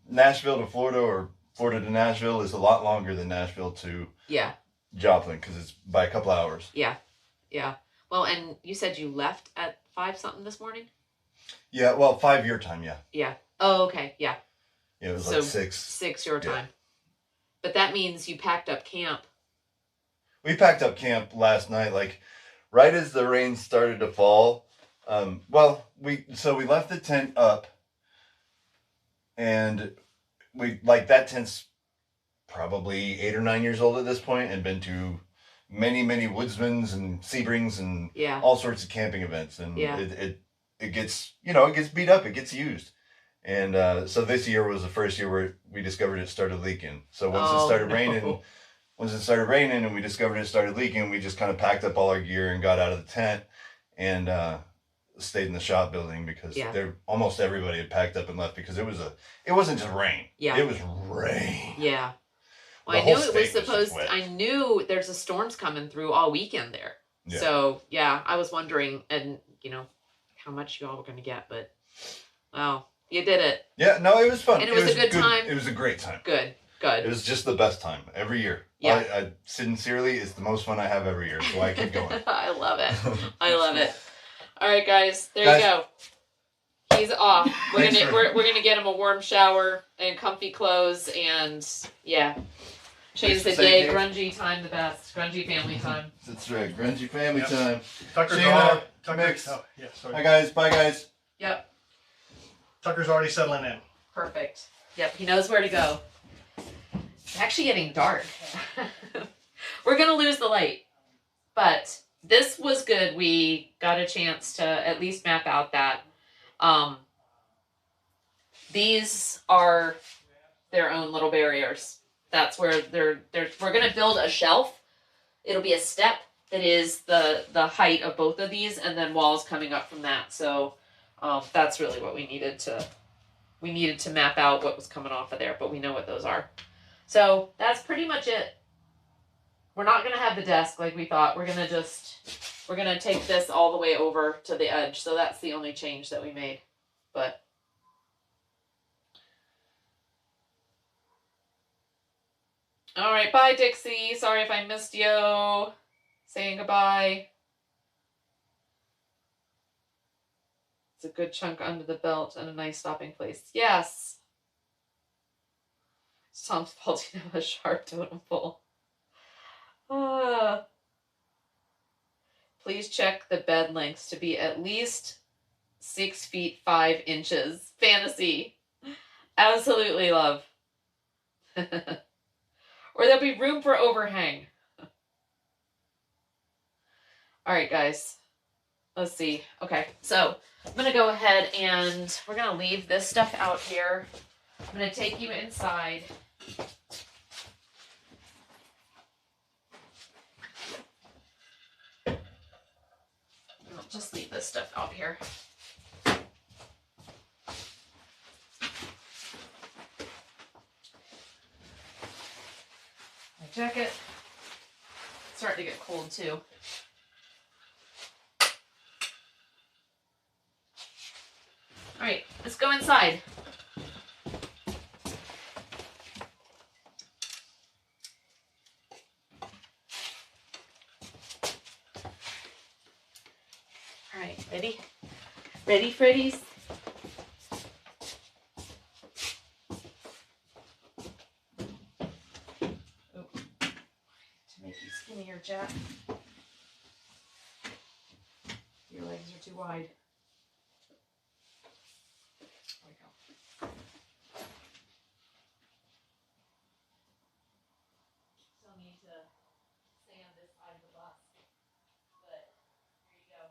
[SPEAKER 5] Nashville to Florida, or Florida to Nashville, is a lot longer than Nashville to
[SPEAKER 1] Yeah.
[SPEAKER 5] Joplin, because it's by a couple hours.
[SPEAKER 1] Yeah. Yeah. Well, and you said you left at 5 something this morning?
[SPEAKER 5] Yeah, well, 5 your time, yeah.
[SPEAKER 1] Yeah. Oh, okay. Yeah.
[SPEAKER 5] Yeah, it was
[SPEAKER 1] So
[SPEAKER 5] like 6.
[SPEAKER 1] 6 your
[SPEAKER 5] Yeah.
[SPEAKER 1] time. But that means you packed up camp.
[SPEAKER 5] we packed up camp last night, like right as the rain started to fall. Well, we left the tent up, and we like that tent's probably 8 or 9 years old at this point, and been to many woodsmans and Sebrings and
[SPEAKER 1] Yeah.
[SPEAKER 5] all sorts of camping events, and
[SPEAKER 1] Yeah.
[SPEAKER 5] it gets it gets beat up, it gets used, and so this year was the first year where we discovered it started leaking. So once it started raining. Once it started raining and we discovered it started leaking, we just kind of packed up all our gear and got out of the tent and stayed in the shop building because almost everybody had packed up and left because it wasn't just rain.
[SPEAKER 1] Yeah.
[SPEAKER 5] It was rain.
[SPEAKER 1] Yeah. Well,
[SPEAKER 5] The
[SPEAKER 1] I knew
[SPEAKER 5] whole
[SPEAKER 1] it was
[SPEAKER 5] state was
[SPEAKER 1] supposed.
[SPEAKER 5] wet.
[SPEAKER 1] I knew there's a storms coming through all weekend there.
[SPEAKER 5] Yeah.
[SPEAKER 1] So yeah, I was wondering, and how much you all were going to get, but wow, you did it.
[SPEAKER 5] Yeah, no, it was fun.
[SPEAKER 1] And it was a good time?
[SPEAKER 5] It was a great time.
[SPEAKER 1] Good.
[SPEAKER 5] It was just the best time every year.
[SPEAKER 1] Yeah.
[SPEAKER 5] I sincerely, it's the most fun I have every year, so I keep going.
[SPEAKER 1] I love it. I love it. All right, guys, there you go. He's off. We're gonna get him a warm shower and comfy clothes, and change the day. Grungy time, the best. Grungy family time.
[SPEAKER 5] That's right, grungy family
[SPEAKER 2] Yep.
[SPEAKER 5] time.
[SPEAKER 2] Tucker's
[SPEAKER 5] Shayna,
[SPEAKER 2] Tucker,
[SPEAKER 5] Mix.
[SPEAKER 2] oh, yeah, sorry.
[SPEAKER 5] Hi guys, bye guys.
[SPEAKER 1] Yep.
[SPEAKER 2] Tucker's already settling in.
[SPEAKER 1] Perfect. Yep. He knows where to go. It's actually getting dark. We're gonna lose the light, but this was good. We got a chance to at least map out that. These are their own little barriers. That's where we're gonna build a shelf. It'll be a step that is the height of both of these, and then walls coming up from that. So that's really what we needed to map out what was coming off of there, but we know what those are. So that's pretty much it. We're not gonna have the desk like we thought. We're gonna take this all the way over to the edge. So that's the only change that we made. But all right, bye Dixie. Sorry if I missed you. Saying goodbye. It's a good chunk under the belt and a nice stopping place. Yes. Tom's fault, a sharp totem pole. Please check the bed lengths to be at least 6 feet 5 inches. Fantasy. Absolutely love. Or there'll be room for overhang. All right, guys. Let's see. Okay, so I'm going to go ahead and we're going to leave this stuff out here. I'm going to take you inside. I'll just leave this stuff out here. My jacket. It's starting to get cold too. All right, let's go inside. All right, ready? Ready, Freddies? Oh, to make you skinnier, Jack. Your legs are too wide. There we go. Still need to stay on this side of the bus, but here you go.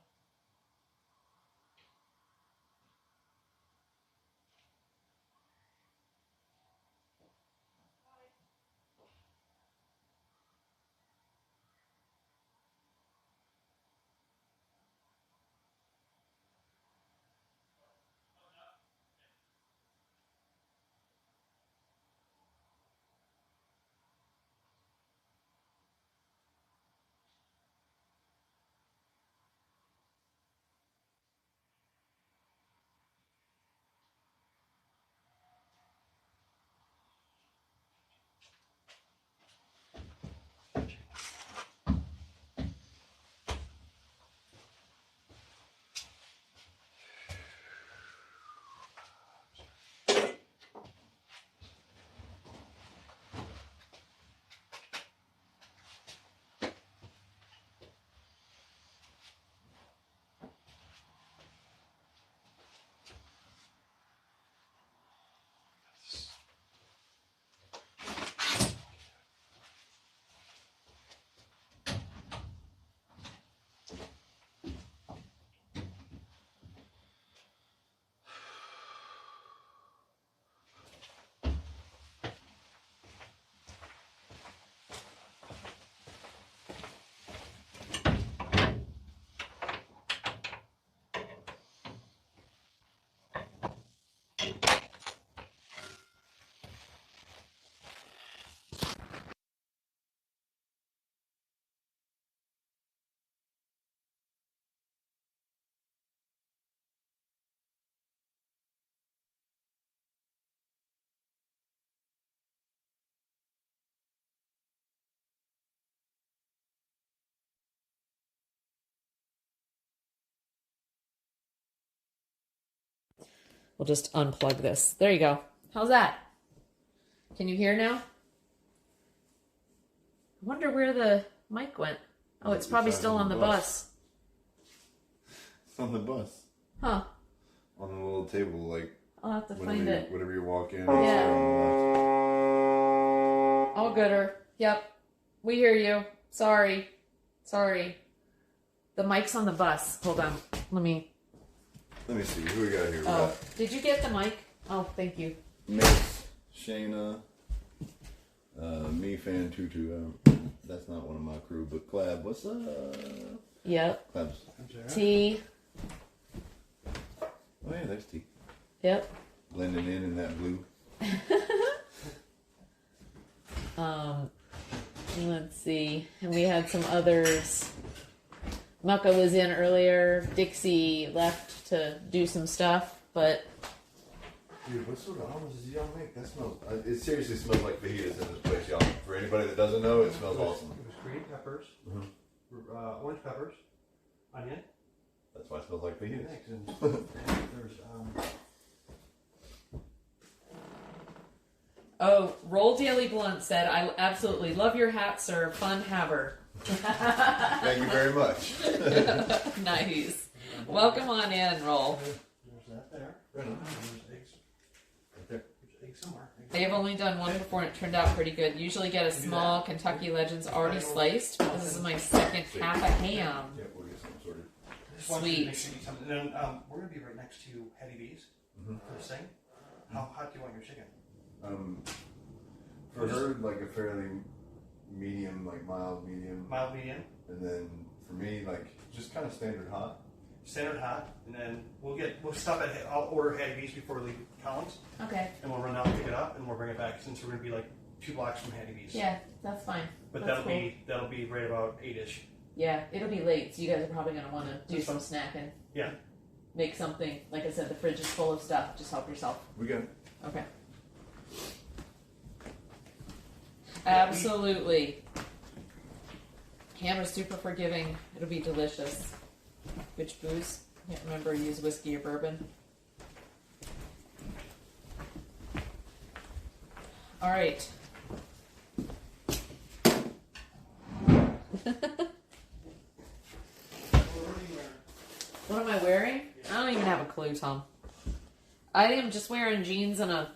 [SPEAKER 1] We'll just unplug this. There you go. How's that? Can you hear now? I wonder where the mic went. Oh, it's probably still on the bus.
[SPEAKER 5] It's on the bus.
[SPEAKER 1] Huh.
[SPEAKER 5] On the little table, like
[SPEAKER 1] I'll have to find it.
[SPEAKER 5] whenever you walk in.
[SPEAKER 1] Yeah. All gooder. Yep. We hear you. Sorry. The mic's on the bus. Hold on. Let me
[SPEAKER 5] see, who we got here? We
[SPEAKER 1] Oh,
[SPEAKER 5] got
[SPEAKER 1] did you get the mic? Oh, thank you.
[SPEAKER 5] Mace, Shayna, me, Fan, Tutu. That's not one of my crew, but Clab, what's up?
[SPEAKER 1] Yep.
[SPEAKER 5] Clab's.
[SPEAKER 1] T.
[SPEAKER 5] Oh yeah, there's T.
[SPEAKER 1] Yep.
[SPEAKER 5] Blending in that blue.
[SPEAKER 1] Let's see. And we had some others. Mucka was in earlier. Dixie left to do some stuff, but
[SPEAKER 5] Dude, what sort of almonds does y'all make? That smells. It seriously smells like fajitas in this place, y'all. For anybody that doesn't know, it smells awesome.
[SPEAKER 2] It was green peppers, orange peppers, onion,
[SPEAKER 5] That's why it smells like fajitas.
[SPEAKER 2] eggs, and there's
[SPEAKER 1] oh, Roll Daily Blunt said, "I absolutely love your hat, sir. Fun haver."
[SPEAKER 5] Thank you very much.
[SPEAKER 1] Nice. Welcome on in, Roll.
[SPEAKER 2] there's that there.
[SPEAKER 5] Right on.
[SPEAKER 2] And there's eggs.
[SPEAKER 5] Right there.
[SPEAKER 2] There's eggs somewhere.
[SPEAKER 1] They've only done one before and it turned out pretty good. Usually get a small Kentucky Legends already sliced, but this is my second half a ham.
[SPEAKER 5] Yeah, we'll get some sorted.
[SPEAKER 2] Just wanted to
[SPEAKER 1] Sweet.
[SPEAKER 2] make sure you eat something. And then we're gonna be right next to Hattie B's for this thing. How hot do you want your chicken?
[SPEAKER 5] For her, like a fairly medium, like mild medium,
[SPEAKER 2] Mild, medium,
[SPEAKER 5] and then for me, like just kind of standard hot.
[SPEAKER 2] standard hot, and then we'll stop at I'll order Hattie B's before we leave Collins,
[SPEAKER 1] Okay.
[SPEAKER 2] and we'll run down and pick it up, and we'll bring it back since we're gonna be like 2 blocks from Hattie B's.
[SPEAKER 1] Yeah, that's fine.
[SPEAKER 2] But
[SPEAKER 1] That's
[SPEAKER 2] that'll be right about 8-ish.
[SPEAKER 1] Yeah, it'll be late, so you guys are probably going to want to do some snacking.
[SPEAKER 2] Yeah.
[SPEAKER 1] Make something. Like I said, the fridge is full of stuff. Just help yourself.
[SPEAKER 5] We got it.
[SPEAKER 1] Okay. Absolutely. Ham is super forgiving. It'll be delicious. Which booze? Can't remember. Use whiskey or bourbon. All right. What am I wearing? I don't even have a clue, Tom. I am just wearing jeans and a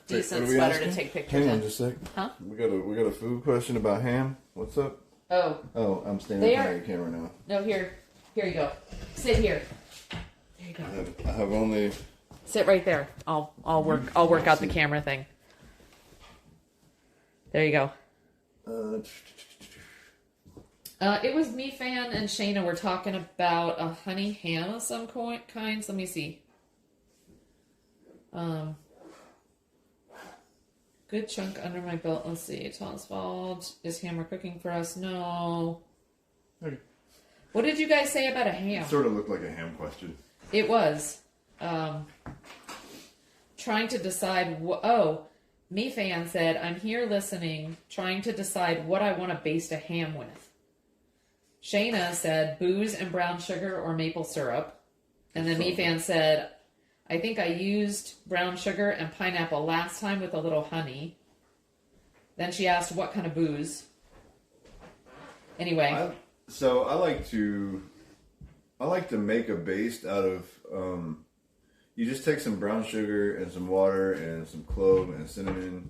[SPEAKER 1] decent
[SPEAKER 5] what are we
[SPEAKER 1] sweater
[SPEAKER 5] asking?
[SPEAKER 1] to take pictures
[SPEAKER 5] Hang on
[SPEAKER 1] in.
[SPEAKER 5] just a sec.
[SPEAKER 1] Huh?
[SPEAKER 5] We got a food question about ham. What's up?
[SPEAKER 1] Oh,
[SPEAKER 5] Oh, I'm standing
[SPEAKER 1] They
[SPEAKER 5] behind
[SPEAKER 1] are-
[SPEAKER 5] the camera now.
[SPEAKER 1] no, here you go. Sit here. There you go.
[SPEAKER 5] I have only.
[SPEAKER 1] Sit right there. I'll work out the camera thing. There you go. It was me, Fan, and Shayna were talking about a honey ham of some kinds. Let me see. Good chunk under my belt. Let's see. Oswald, is Hammer cooking for us? No.
[SPEAKER 5] Okay.
[SPEAKER 1] What did you guys say about a ham?
[SPEAKER 5] Sort of looked like a ham question.
[SPEAKER 1] It was. Trying to decide what. Oh, me fan said, I'm here listening, trying to decide what I want to baste a ham with. Shayna said, booze and brown sugar or maple syrup. And then me fan said, I think I used brown sugar and pineapple last time with a little honey. Then she asked, what kind of booze? Anyway.
[SPEAKER 5] I like to make a baste out of. You just take some brown sugar and some water and some clove and cinnamon,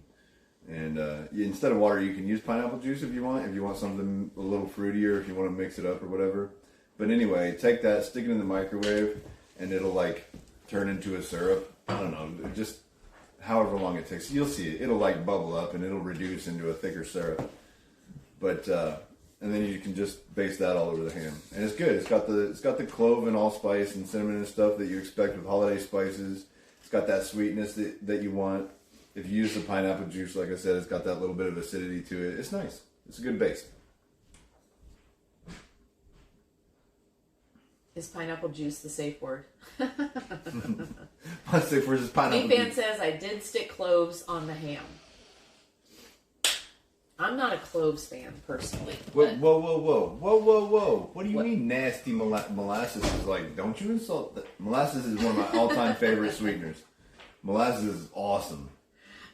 [SPEAKER 5] and instead of water, you can use pineapple juice if you want. If you want something a little fruitier, if you want to mix it up or whatever. But anyway, take that, stick it in the microwave, and it'll like turn into a syrup. I don't know, just however long it takes. You'll see it. It'll like bubble up and it'll reduce into a thicker syrup. But and then you can just baste that all over the ham, and it's good. It's got the clove and allspice and cinnamon and stuff that you expect with holiday spices. It's got that sweetness that you want. If you use the pineapple juice, like I said, it's got that little bit of acidity to it. It's nice. It's a good base.
[SPEAKER 1] Is pineapple juice the safe word?
[SPEAKER 5] My safe word is pineapple
[SPEAKER 1] Me fan
[SPEAKER 5] juice.
[SPEAKER 1] says I did stick cloves on the ham. I'm not a cloves fan personally.
[SPEAKER 5] Whoa,
[SPEAKER 1] but-
[SPEAKER 5] whoa. What do you
[SPEAKER 1] What?
[SPEAKER 5] mean nasty molasses is like, don't you insult that? Molasses is one of my all-time favorite sweeteners. Molasses is awesome.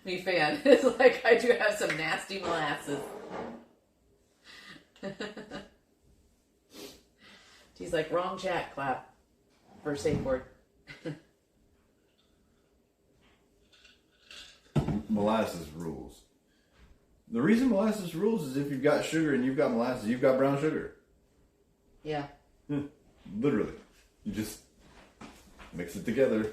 [SPEAKER 1] Me fan. It's like I do have some nasty molasses. He's like, wrong chat, clap. For safe word.
[SPEAKER 5] Molasses rules. The reason molasses rules is if you've got sugar and you've got molasses, you've got brown sugar.
[SPEAKER 1] Yeah.
[SPEAKER 5] Literally. You just mix it together.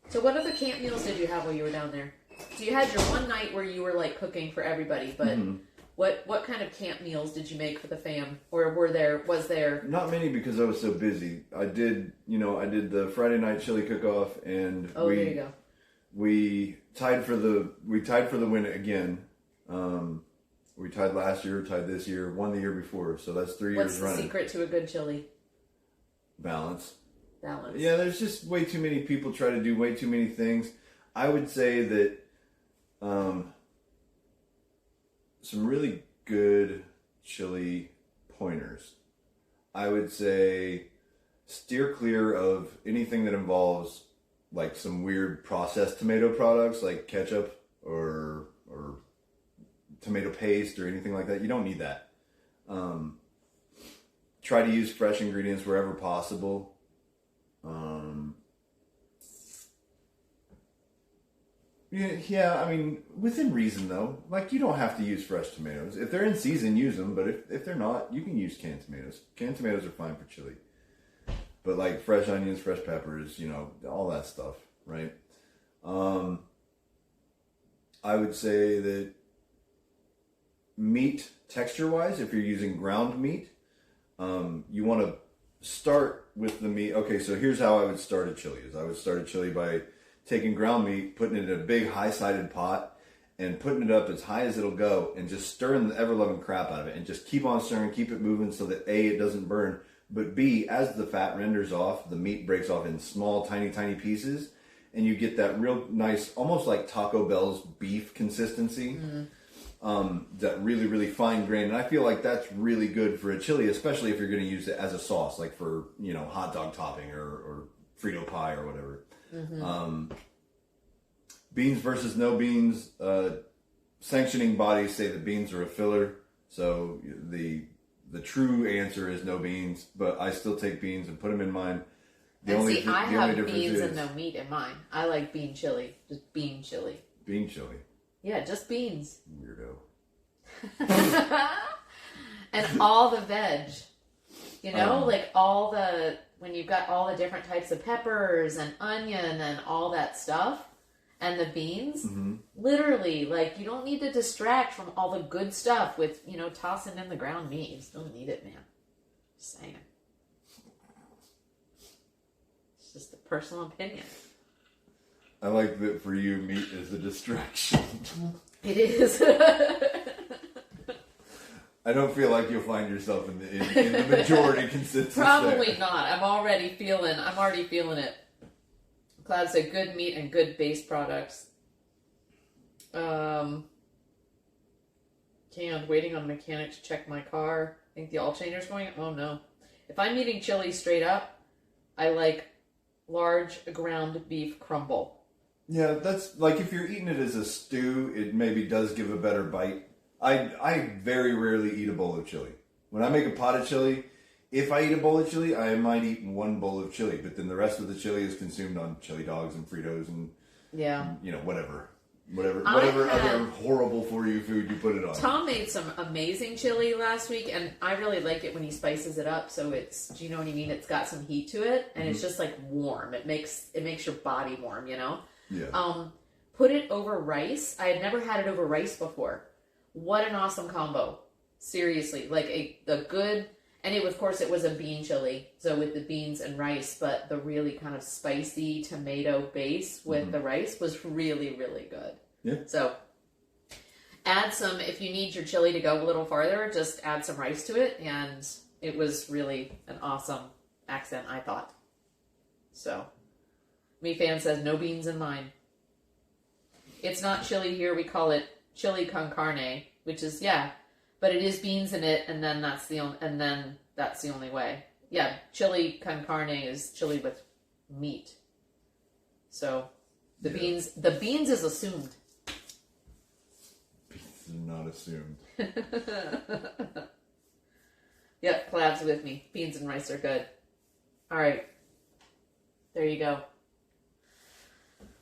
[SPEAKER 1] So what other camp meals did you have while you were down there? So you had your one night where you were like cooking for everybody, but what kind of camp meals did you make for the fam? Or was there
[SPEAKER 5] Not many because I was so busy. I did the Friday night chili cook-off, and
[SPEAKER 1] there you go.
[SPEAKER 5] we tied for the win again. We tied last year, tied this year, won the year before, so that's 3
[SPEAKER 1] What's
[SPEAKER 5] years
[SPEAKER 1] the
[SPEAKER 5] running.
[SPEAKER 1] secret to a good chili?
[SPEAKER 5] Balance.
[SPEAKER 1] Balance.
[SPEAKER 5] Yeah, there's just way too many people try to do way too many things. I would say that some really good chili pointers. I would say steer clear of anything that involves like some weird processed tomato products like ketchup or tomato paste or anything like that. You don't need that. Try to use fresh ingredients wherever possible. Yeah, I mean, within reason though. Like, you don't have to use fresh tomatoes. If they're in season, use them. But if they're not, you can use canned tomatoes. Canned tomatoes are fine for chili. But like fresh onions, fresh peppers, all that stuff, right? I would say that meat, texture-wise, if you're using ground meat, you want to start with the meat. Okay, so here's how I would start a chili. I would start a chili by taking ground meat, putting it in a big high-sided pot, and putting it up as high as it'll go, and just stirring the ever-loving crap out of it, and just keep on stirring, keep it moving so that A, it doesn't burn, but B, as the fat renders off, the meat breaks off in small, tiny, tiny pieces, and you get that real nice, almost like Taco Bell's beef consistency. That really, really fine grain. And I feel like that's really good for a chili, especially if you're going to use it as a sauce, like for, hot dog topping or Frito pie or whatever. Beans versus no beans. Sanctioning bodies say that beans are a filler. So the true answer is no beans, but I still take beans and put them in mine.
[SPEAKER 1] I have beans and no meat in mine. I like bean chili. Just bean chili.
[SPEAKER 5] Bean chili.
[SPEAKER 1] Yeah, just beans.
[SPEAKER 5] Weirdo.
[SPEAKER 1] And all the veg. When you've got all the different types of peppers and onion and all that stuff, and the beans, literally, you don't need to distract from all the good stuff with, tossing in the ground meat. You just don't need it, man. Just saying. It's just a personal opinion.
[SPEAKER 5] I like that for you, meat is a distraction.
[SPEAKER 1] It is.
[SPEAKER 5] I don't feel like you'll find yourself in the majority consensus.
[SPEAKER 1] Probably
[SPEAKER 5] there.
[SPEAKER 1] not. I'm already feeling it. Cloud said good meat and good base products. Canned, waiting on mechanic to check my car. Think the oil changer's going? Oh no. If I'm eating chili straight up, I like large ground beef crumble.
[SPEAKER 5] Yeah, that's like if you're eating it as a stew, it maybe does give a better bite. I very rarely eat a bowl of chili. When I make a pot of chili, if I eat a bowl of chili, I might eat one bowl of chili, but then the rest of the chili is consumed on chili dogs and Fritos and whatever other horrible for you food you put it on.
[SPEAKER 1] Tom made some amazing chili last week, and I really like it when he spices it up. So it's, do you know what I mean? It's got some heat to it, and it's just like warm. It makes your body warm,
[SPEAKER 5] Yeah.
[SPEAKER 1] Put it over rice. I had never had it over rice before. What an awesome combo. Seriously, like a good, and of course it was a bean chili, so with the beans and rice, but the really kind of spicy tomato base with the rice was really, really good.
[SPEAKER 5] Yeah.
[SPEAKER 1] So add some, if you need your chili to go a little farther, just add some rice to it, and it was really an awesome accent, I thought. So, Me Fan says, no beans in mine. It's not chili here, we call it chili con carne, which is, but it is beans in it, and then that's the only way. Yeah, chili con carne is chili with meat. So, The
[SPEAKER 5] Yeah.
[SPEAKER 1] beans is assumed.
[SPEAKER 5] Beans are not assumed.
[SPEAKER 1] Yep, collabs with me. Beans and rice are good. All right. There you go.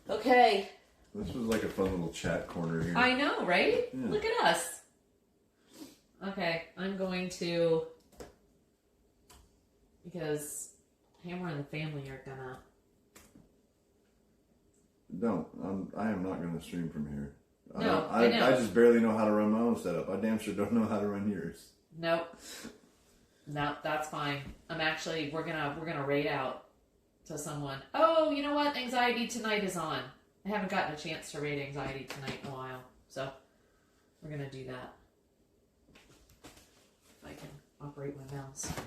[SPEAKER 1] Okay.
[SPEAKER 5] This was like a fun little chat corner here.
[SPEAKER 1] I know, right?
[SPEAKER 5] Yeah.
[SPEAKER 1] Look at us. Okay, I'm going to, because Hammer and the family are gonna.
[SPEAKER 5] I am not going to stream from here.
[SPEAKER 1] No,
[SPEAKER 5] I
[SPEAKER 1] I know.
[SPEAKER 5] I just barely know how to run my own setup. I damn sure don't know how to run yours.
[SPEAKER 1] Nope. No, that's fine. We're gonna raid out to someone. Oh, you know what? Anxiety Tonight is on. I haven't gotten a chance to raid Anxiety Tonight in a while, so we're gonna do that. If I can operate my mouse. There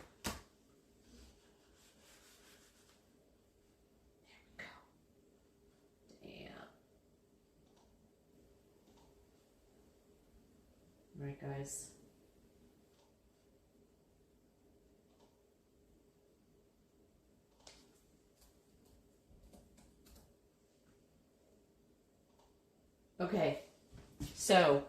[SPEAKER 1] we go. Damn. Alright, guys. Okay, so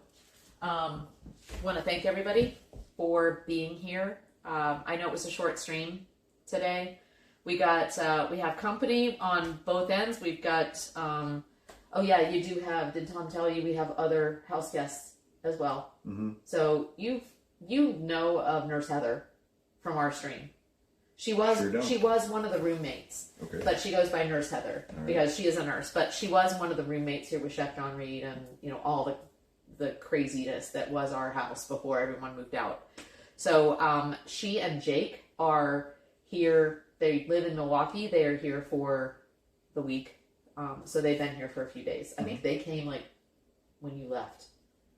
[SPEAKER 1] want to thank everybody for being here. I know it was a short stream today. We have company on both ends. We've got oh yeah, you do have. Did Tom tell you we have other house guests as well?
[SPEAKER 5] Mm-hmm.
[SPEAKER 1] So you know of Nurse Heather from our stream. She was
[SPEAKER 5] Sure don't.
[SPEAKER 1] she was one of the roommates.
[SPEAKER 5] Okay.
[SPEAKER 1] But she goes by Nurse Heather
[SPEAKER 5] All right.
[SPEAKER 1] because she is a nurse. But she was one of the roommates here with Chef John Reed and all the craziness that was our house before everyone moved out. So she and Jake are here. They live in Milwaukee. They are here for the week. So they've been here for a few days. I think they came like when you left.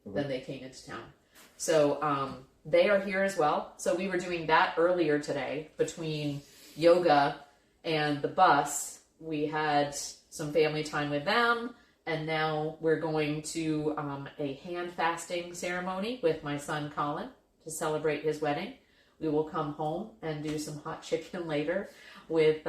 [SPEAKER 5] Okay.
[SPEAKER 1] Then they came into town. So they are here as well. So we were doing that earlier today between yoga and the bus. We had some family time with them, and now we're going to a hand fasting ceremony with my son Colin to celebrate his wedding. We will come home and do some hot chicken later with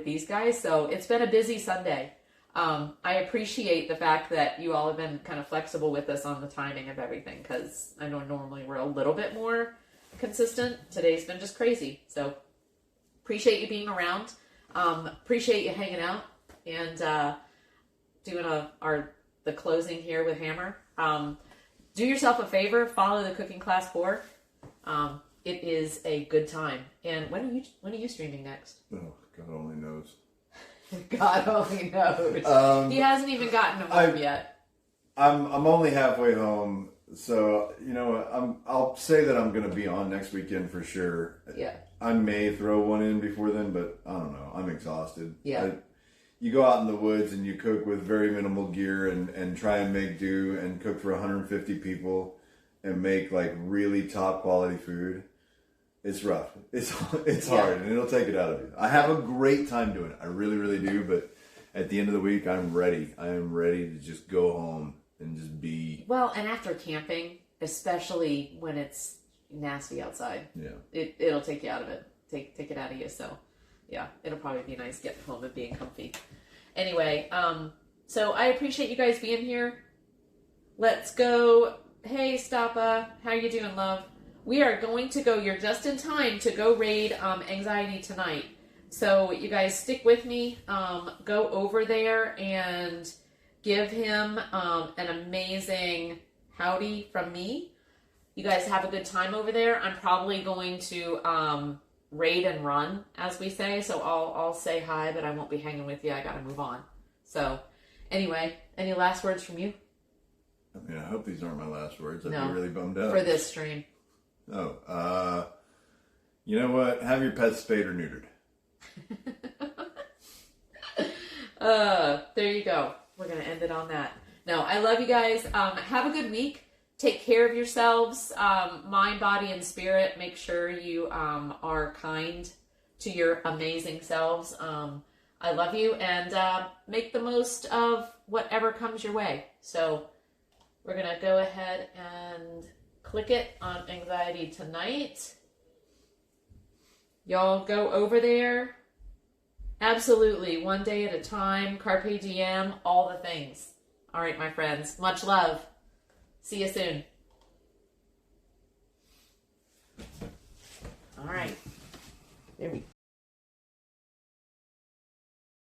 [SPEAKER 1] these guys. So it's been a busy Sunday. I appreciate the fact that you all have been kind of flexible with us on the timing of everything, because I know normally we're a little bit more consistent. Today's been just crazy. So appreciate you being around. Appreciate you hanging out and doing the closing here with Hammer. Do yourself a favor, follow the Cooking Class 4. It is a good time. And when are you streaming next?
[SPEAKER 5] Oh, God only knows.
[SPEAKER 1] God only knows. He hasn't even gotten to home yet.
[SPEAKER 5] I'm only halfway home, so I'll say that I'm going to be on next weekend for sure.
[SPEAKER 1] Yeah.
[SPEAKER 5] I may throw one in before then, but I don't know. I'm exhausted.
[SPEAKER 1] Yeah.
[SPEAKER 5] You go out in the woods and you cook with very minimal gear and try and make do and cook for 150 people and make like really top quality food. It's rough. It's hard, and it'll take it out of you. I have a great time doing it. I really, really do. But at the end of the week, I'm ready. I am ready to just go home and just be.
[SPEAKER 1] Well, and after camping, especially when it's nasty outside,
[SPEAKER 5] Yeah.
[SPEAKER 1] it'll take you out of it. Take it out of you. So, yeah, it'll probably be nice getting home and being comfy. Anyway, so I appreciate you guys being here. Let's go. Hey, Stappa, how you doing, love? We are going to go. You're just in time to go raid Anxiety Tonight. So you guys stick with me. Go over there and give him an amazing howdy from me. You guys have a good time over there. I'm probably going to raid and run, as we say. So I'll say hi, but I won't be hanging with you. I got to move on. So anyway, any last words from you?
[SPEAKER 5] I mean, I hope these aren't my last words. I'd
[SPEAKER 1] No.
[SPEAKER 5] be really bummed out.
[SPEAKER 1] For this stream.
[SPEAKER 5] Oh, you know what? Have your pets spayed or neutered.
[SPEAKER 1] There you go. We're gonna end it on that. No, I love you guys. Have a good week. Take care of yourselves, mind, body, and spirit. Make sure you are kind to your amazing selves. I love you, and make the most of whatever comes your way. So we're gonna go ahead and click it on Anxiety Tonight. Y'all go over there Absolutely. One day at a time, carpe diem, all the things. All right, my friends. Much love. See you soon. All right. There we go.